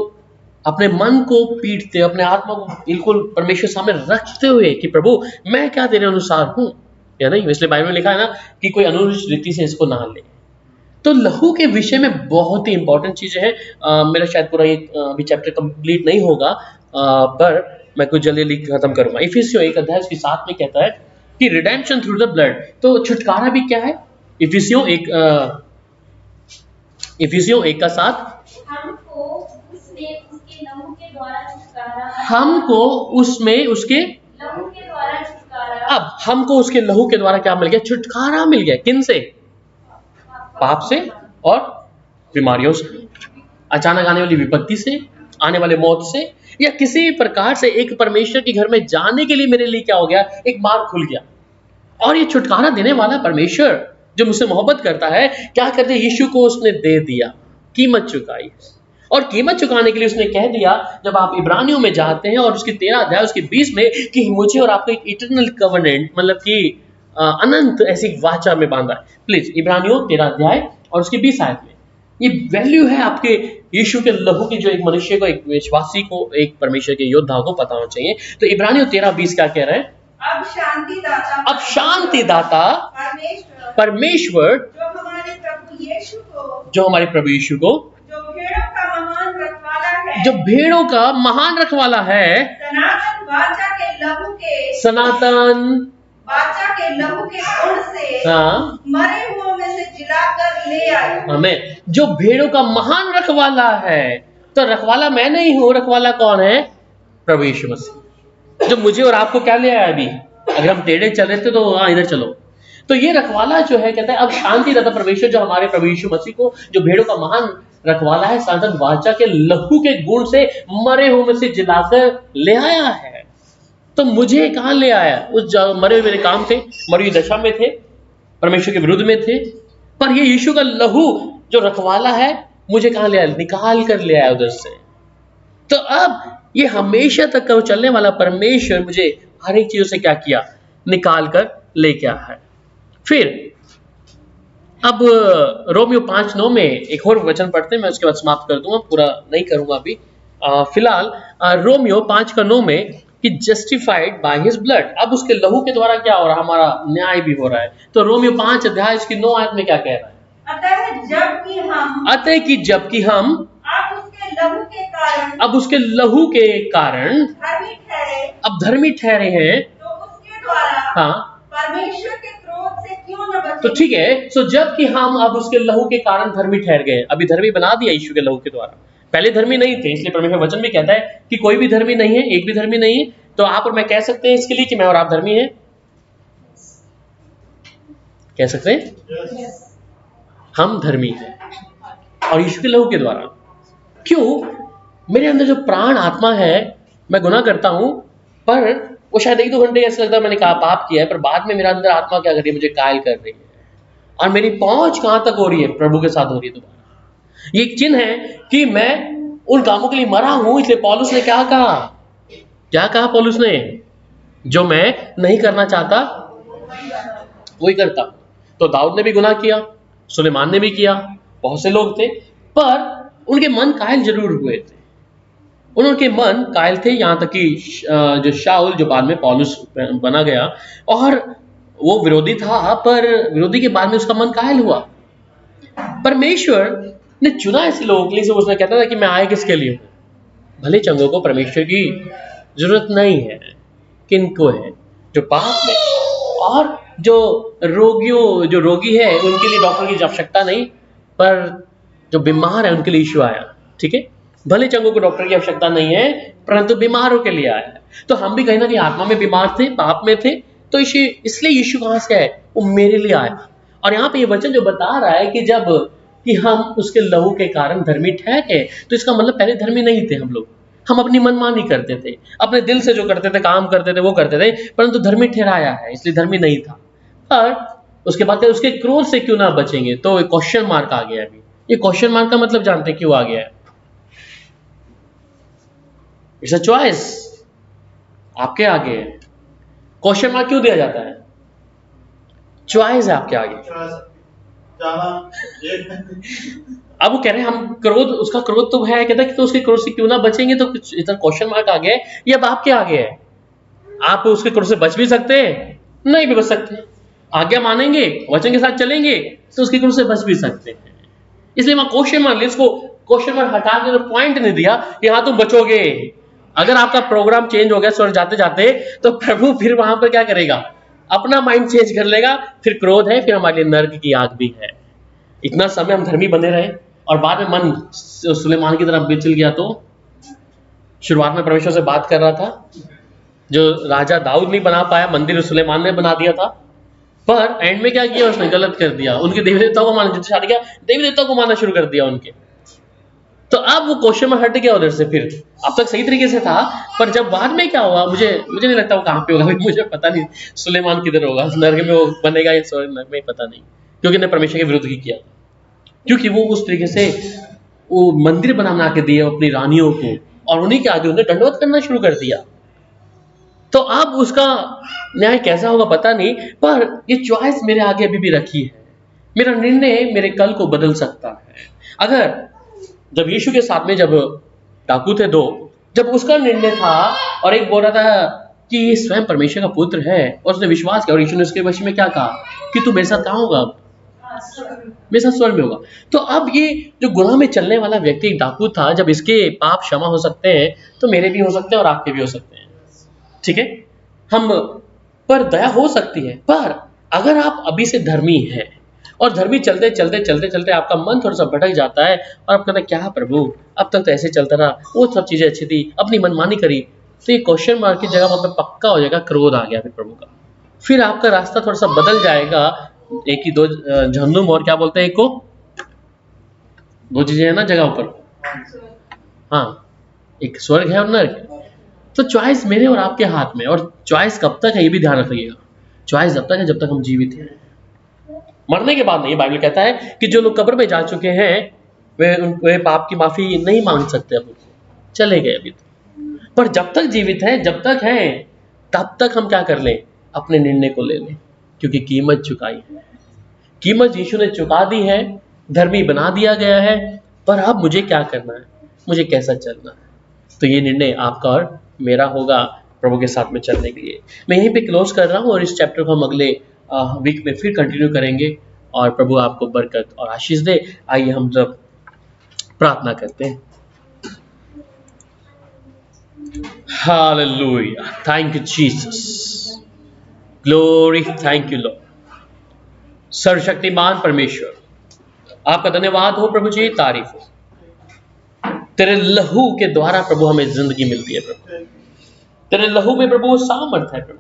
अपने मन को पीटते, अपने आत्मा को बिल्कुल परमेश्वर सामने रखते हुए कि प्रभु मैं क्या तेरे अनुसार हूं या नहीं। इसलिए बाइबल में लिखा है ना कि कोई अनुचित रीति से इसको ना ले। तो लहू के विषय में बहुत ही इंपॉर्टेंट चीजें हैं। मेरा शायद पूरा ये अभी चैप्टर कंप्लीट नहीं होगा, पर मैं कुछ जल्दी खत्म करूंगा। इफिसियों 1 अध्याय उसके 7 में कहता है कि रिडेम्पशन थ्रू द ब्लड। तो छुटकारा भी क्या है? इफिसियों 1 का 7, हमको उसमें उसके लहू के द्वारा छुटकारा, हमको उसमें उसके लहू के द्वारा छुटकारा। अब हमको उसके लहू के द्वारा क्या मिल गया? छुटकारा मिल गया। किन से? पाप से और बीमारियों से, अचानक आने वाली विपत्ति से, आने वाले मौत से, या किसी भी प्रकार से। एक परमेश्वर के घर में जाने के लिए मेरे लिए क्या हो गया? एक मार्ग खुल गया। और ये छुटकारा देने वाला परमेश्वर जो मुझसे मोहब्बत करता है, क्या कर दिया? यीशु को उसने दे दिया, कीमत चुकाई। और कीमत चुकाने के लिए उसने कह दिया, जब आप इब्रानियों में जाते हैं और उसकी 13 अध्याय उसकी 20 में, कि मुझे और आपको एक इटर्नल कवनेंट, मतलब कि अनंत ऐसी वाचा में बांधा है। प्लीज इब्रानियों 13 अध्याय और उसकी 20 आयत में ये वैल्यू है आपके यीशु के लहू की, जो एक मनुष्य को, एक विश्वासी को, एक परमेश्वर के योद्धा को पता होना चाहिए। तो इब्रानियों 13:20 क्या कह रहे हैं? अब शांति दाता परमेश्वर जो हमारे प्रभु यीशु को जो जो भेड़ों का महान रखवाला है सनातन वाचा के लहू के गुण से हाँ मरे हुओं में से जिलाकर ले आए। हमें जो भेड़ों का महान रखवाला है, तो रखवाला मैं नहीं हूं, रखवाला कौन है? प्रभु यीशु मसीह, जो मुझे और आपको क्या ले आया अभी। अगर हम टेढ़े चल रहे थे तो हाँ इधर चलो। तो ये रखवाला जो है कहता है अब शांति दाता परमेश्वर जो हमारे प्रभु यीशु मसीह को, जो भेड़ों का महान रखवाला है, सनातन वाचा के लहू के गुण से मरे हुए में से जिलाकर ले आया है। तो मुझे कहां ले आया? उस मरे हुए मेरे काम थे, मरी हुई दशा में थे, परमेश्वर के विरुद्ध में थे, पर ये यीशु का लहू जो रखवाला है मुझे कहां ले आया? निकाल कर ले आया उधर से। तो अब ये हमेशा तक का चलने वाला परमेश्वर मुझे हर एक चीजों से क्या किया? निकाल कर लेके आया है। फिर अब रोमियो 5:9 में एक और वचन पढ़ते हैं, मैं उसके बाद समाप्त कर दूंगा, पूरा नहीं करूंगा अभी। फिलहाल रोमियो 5:9 में कि जस्टिफाइड बाय हिज ब्लड, अब उसके लहू के द्वारा क्या हो रहा है? हमारा न्याय भी हो रहा है। तो रोमियो 5 अध्याय इसकी 9 आयत में क्या कह रहा है? अतः कि जबकि हम अब उसके लहू के कारण अब धर्मी ठहरे हैं, तो उसके द्वारा हाँ परमेश्वर के क्रोध से क्यों न बचे? तो ठीक है। सो जबकि हम अब उसके लहू के कारण धर्मी ठहर गए, अभी धर्मी बना दिया यीशु के लहू के द्वारा। पहले धर्मी नहीं थे, इसलिए परमेश्वर वचन भी कहता है कि कोई भी धर्मी नहीं है, एक भी धर्मी नहीं है। तो आप और मैं कह सकते हैं इसके लिए कि मैं और आप धर्मी हैं? कह सकते हैं हम धर्मी हैं और यीशु के लहू के द्वारा। क्यों? मेरे अंदर जो प्राण आत्मा है, मैं गुनाह करता हूं, पर वो शायद 1-2 घंटे ऐसा लगता है मैंने कहा पाप किया है, पर बाद में मेरा अंदर आत्मा क्या कर रही है? मुझे कायल कर रही है। और मेरी पहुंच कहां तक हो रही है? प्रभु के साथ हो रही है दोबारा। ये एक चिन्ह है कि मैं उन कामों के लिए मरा हूं। इसलिए पौलुस ने क्या कहा? क्या कहा पौलुस ने? जो मैं नहीं करना चाहता वही करता। तो दाऊद ने भी गुनाह किया, सुलेमान ने भी किया, बहुत से लोग थे, पर उनके मन कायल जरूर हुए थे। उनके मन कायल थे, यहां तक कि जो शाऊल, जो बाद में पौलुस बना गया, और वो विरोधी था, पर विरोधी के बाद में उसका मन कायल हुआ। परमेश्वर ने चुना ऐसे लोगों के लिए, से उसने कहता था कि मैं आया किसके लिए हूं? भले चंगों को परमेश्वर की जरूरत नहीं है। किनको है? जो पाप में, और जो रोगी है उनके लिए डॉक्टर की आवश्यकता नहीं, पर जो बीमार है उनके लिए यीशु आया। ठीक है, भले चंगों को डॉक्टर की आवश्यकता नहीं है, परंतु बीमारों के लिए आया है। तो हम भी कहीं ना कहीं आत्मा में बीमार थे, पाप में थे, तो इसलिए यीशु कहां से आए? वो मेरे लिए आया। और यहाँ पे ये वचन जो बता रहा है कि जब कि हम उसके लहू के कारण धर्मी ठहरे, तो इसका मतलब पहले धर्मी नहीं थे हम लोग। हम अपनी मनमानी करते थे, अपने दिल से जो करते थे, काम करते थे, वो करते थे, परंतु धर्मी ठहराया है, इसलिए धर्मी नहीं था। पर उसके बाद उसके क्रोध से क्यों ना बचेंगे? तो एक क्वेश्चन मार्क आ गया। अभी ये क्वेश्चन मार्क का मतलब जानते क्यों आ गया है? इट्स अ चॉइस, आपके आगे है। क्वेश्चन मार्क क्यों दिया जाता है? चॉइस है आपके आगे। अब वो कह रहे हैं हम क्रोध, उसका क्रोध तो है, कहता है कि तो उसके क्रोध से क्यों ना बचेंगे, तो इधर क्वेश्चन मार्क आ गया है। ये अब आपके आगे है। आप उसके क्रोध से बच भी सकते हैं, नहीं भी बच सकते। आज्ञा मानेंगे, वचन के साथ चलेंगे, तो उसके क्रोध से बच भी सकते हैं। इसलिए मैं क्वेश्चन मार्क, इसको क्वेश्चन मार्क हटा के पॉइंट नहीं दिया कि हाँ तुम बचोगे। अगर आपका प्रोग्राम चेंज हो गया स्वर्ग जाते जाते, तो प्रभु फिर वहां पर क्या करेगा? अपना माइंड चेंज कर लेगा। फिर क्रोध है, फिर हमारे लिए नर्क की आग भी है। इतना समय हम धर्मी बने रहे और बाद में मन सुलेमान की तरफ बिचल गया। तो शुरुआत में परमेश्वर से बात कर रहा था, जो राजा दाऊद नहीं बना पाया, मंदिर सुलेमान ने बना दिया था, पर एंड में क्या किया उसने? गलत कर दिया। उनके देवी देवताओं को माना, शादी किया, देवी देवताओं को मानना शुरू कर दिया उनके। तो अब वो क्वेश्चन में हट गया उधर से। फिर अब तक सही तरीके से था, पर जब बाद में क्या हुआ, मुझे नहीं लगता वो कहाँ पे होगा, मुझे पता नहीं सुलेमान किधर होगा, नर्क में वो बनेगा या स्वर्ग नर्क में, पता नहीं, क्योंकि ने परमेश्वर के विरुद्ध ही किया। क्योंकि वो उस तरीके से वो मंदिर बना के दिए अपनी रानियों को, और उन्हीं के आगे उन्हें दंडवत करना शुरू कर दिया। तो अब उसका न्याय कैसा होगा पता नहीं, पर ये चॉइस मेरे आगे अभी भी रखी है। मेरा निर्णय मेरे कल को बदल सकता है। अगर जब यीशु के साथ में जब डाकू थे दो, जब उसका निर्णय था और एक बोल रहा था कि ये स्वयं परमेश्वर का पुत्र है, और उसने विश्वास किया, और यीशु ने उसके विषय में क्या कहा कि तू मेरे साथ कहाँ होगा, अब मेरे साथ स्वर्ग में होगा। तो अब ये जो गुनाह में चलने वाला व्यक्ति एक डाकू था, जब इसके पाप क्षमा हो सकते हैं तो मेरे भी हो सकते हैं और आपके भी हो सकते हैं। ठीक है, हम पर दया हो सकती है। पर अगर आप अभी से धर्मी हैं और धर्मी चलते चलते चलते चलते आपका मन थोड़ा सा भटक जाता है और आप कहते हैं क्या प्रभु, अब तक तो ऐसे चलता रहा, वो सब चीजें अच्छी थी, अपनी मनमानी करी, तो ये क्वेश्चन मार्क की जगह मतलब पक्का हो जाएगा, क्रोध आ गया फिर प्रभु का। फिर आपका रास्ता थोड़ा सा बदल जाएगा। एक ही दो झंडुम और क्या बोलते हैं, एक को दो चीजें है ना जगह ऊपर, हाँ, एक स्वर्ग है और नरक। तो चॉइस मेरे और आपके हाथ में, और चॉइस कब तक है ये भी ध्यान रखिएगा। चॉइस जब तक है जब तक हम जीवित हैं, मरने के बाद नहीं। बाइबल कहता है कि जो लोग कब्र में जा चुके हैं वे पाप की माफी नहीं मांग सकते, अब चले गए अभी तो। पर जब तक जीवित हैं, जब तक हैं, तब तक हम क्या कर लें, अपने निर्णय को ले लें, क्योंकि कीमत चुकाई है, कीमत यीशु ने चुका दी है, धर्मी बना दिया गया है। पर अब मुझे क्या करना है, मुझे कैसा चलना है, तो ये निर्णय आपका और मेरा होगा प्रभु के साथ में चलने के लिए। मैं यहीं पे क्लोज कर रहा हूँ और इस चैप्टर को हम अगले वीक में फिर कंटिन्यू करेंगे, और प्रभु आपको बरकत और आशीष दे। आइए हम जब प्रार्थना करते हैं। Hallelujah, thank you Jesus, glory, thank you Lord. सर्वशक्तिमान परमेश्वर, आपका धन्यवाद हो प्रभु जी, तारीफ हो। तेरे लहू के द्वारा प्रभु हमें जिंदगी मिलती है प्रभु, तेरे लहू में प्रभु सामर्थ है प्रभु।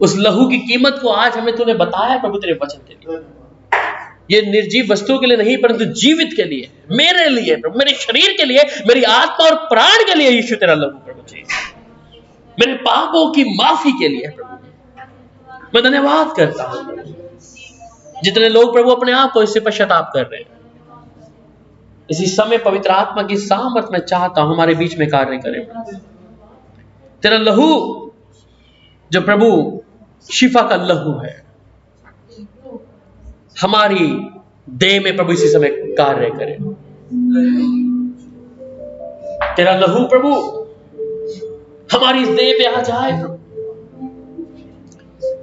उस लहू की कीमत को आज हमें तूने बताया प्रभु तेरे वचन के लिए। ये निर्जीव वस्तुओं के लिए नहीं, परंतु जीवित के लिए, मेरे लिए प्रभु, मेरे शरीर के लिए, मेरी आत्मा और प्राण के लिए यीशु तेरा लहू प्रभु जी, मेरे पापों की माफी के लिए प्रभु मैं धन्यवाद करता हूं। जितने लोग प्रभु अपने आप को इससे पश्चाताप कर रहे हैं, इसी समय पवित्र आत्मा की सामर्थ में चाहता हूं हमारे बीच में कार्य करे। तेरा लहू जो प्रभु शिफा का लहू है, हमारी देह में प्रभु इसी समय कार्य करे। तेरा लहू प्रभु हमारी इस देह पे आ जाए प्रभु,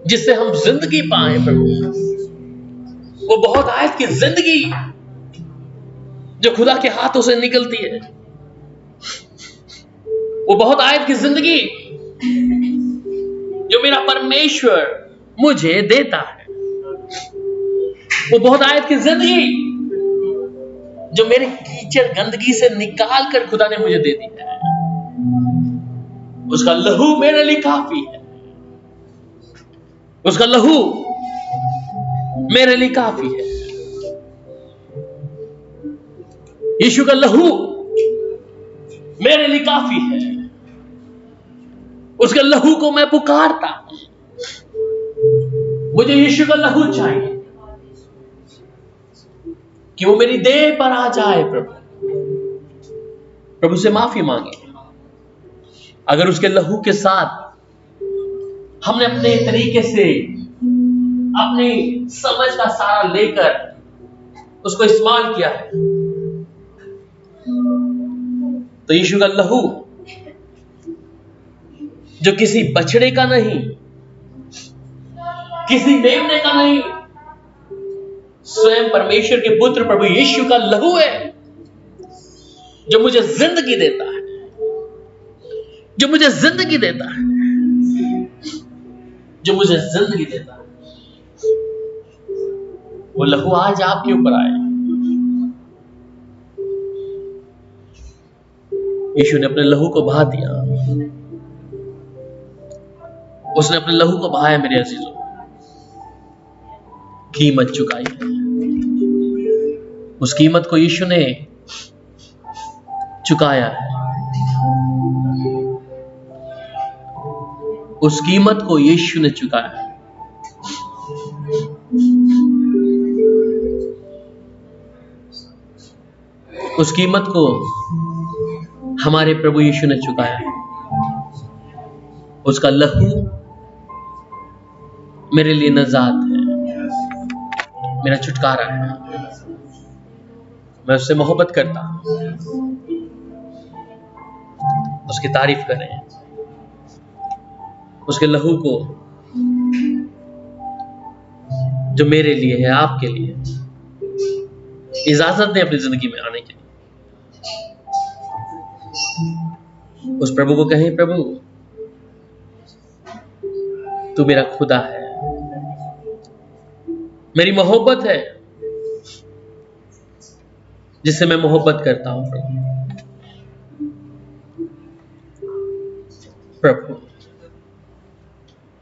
जिससे हम जिंदगी पाए प्रभु, वो बहुत आयत की जिंदगी जो खुदा के हाथों से निकलती है, वो बहुत आयत की जिंदगी जो मेरा परमेश्वर मुझे देता है, वो बहुत आयत की जिंदगी जो मेरे कीचड़ गंदगी से निकाल कर खुदा ने मुझे दे दी है। उसका लहू मेरे लिए काफी है, उसका लहू मेरे लिए काफी है। यीशु का लहू मेरे लिए काफी है। उसके लहू को मैं पुकारता हूं, मुझे यीशु का लहू चाहिए कि वो मेरी देह पर आ जाए प्रभु। प्रभु से माफी मांगे अगर उसके लहू के साथ हमने अपने तरीके से अपनी समझ का सारा लेकर उसको इस्तेमाल किया है, तो यीशु का लहू जो किसी बछड़े का नहीं, किसी मेमने का नहीं, स्वयं परमेश्वर के पुत्र प्रभु यीशु का लहू है, जो मुझे जिंदगी देता है, जो मुझे जिंदगी देता है, जो मुझे जिंदगी देता है। वो लहू आज आपके ऊपर आए। यीशु ने अपने लहू को बहा दिया, उसने अपने लहू को बहाया मेरे अजीजों, कीमत चुकाई है। उस कीमत को यीशु ने चुकाया है, उस कीमत को यीशु ने चुकाया है। उस कीमत को हमारे प्रभु यीशु ने चुकाया है। उसका लहू मेरे लिए नजात है, मेरा छुटकारा है। मैं उससे मोहब्बत करता हूं। उसकी तारीफ करें, उसके लहू को जो मेरे लिए है, आपके लिए इजाजत दें अपनी जिंदगी में आने के लिए। उस प्रभु को कहें, प्रभु तू मेरा खुदा है, मेरी मोहब्बत है जिससे मैं मोहब्बत करता हूं। प्रभु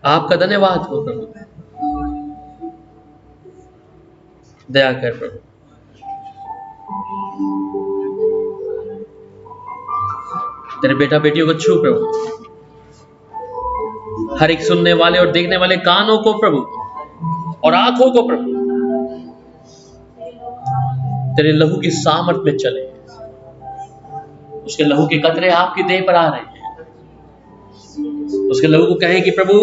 आपका धन्यवाद हो प्रभु, दया कर प्रभु। तेरे बेटा बेटियों को छू प्रभु, हर एक सुनने वाले और देखने वाले कानों को प्रभु और आंखों को प्रभु तेरे लहू की सामर्थ में चले। उसके लहू के कतरे आपकी देह पर आ रहे हैं। उसके लहू को कहें कि प्रभु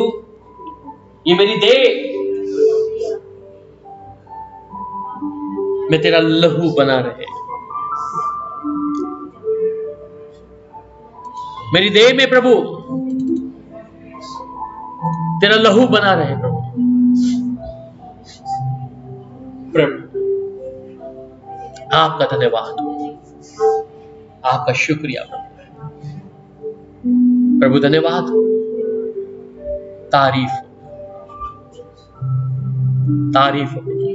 ये मेरी देह में तेरा लहू बना रहे, मेरी देह में प्रभु तेरा लहू बना रहे। प्रभु प्रभु आपका धन्यवाद हो, आपका शुक्रिया प्रभु। प्रभु धन्यवाद हो, तारीफ हो, तारीफ हो।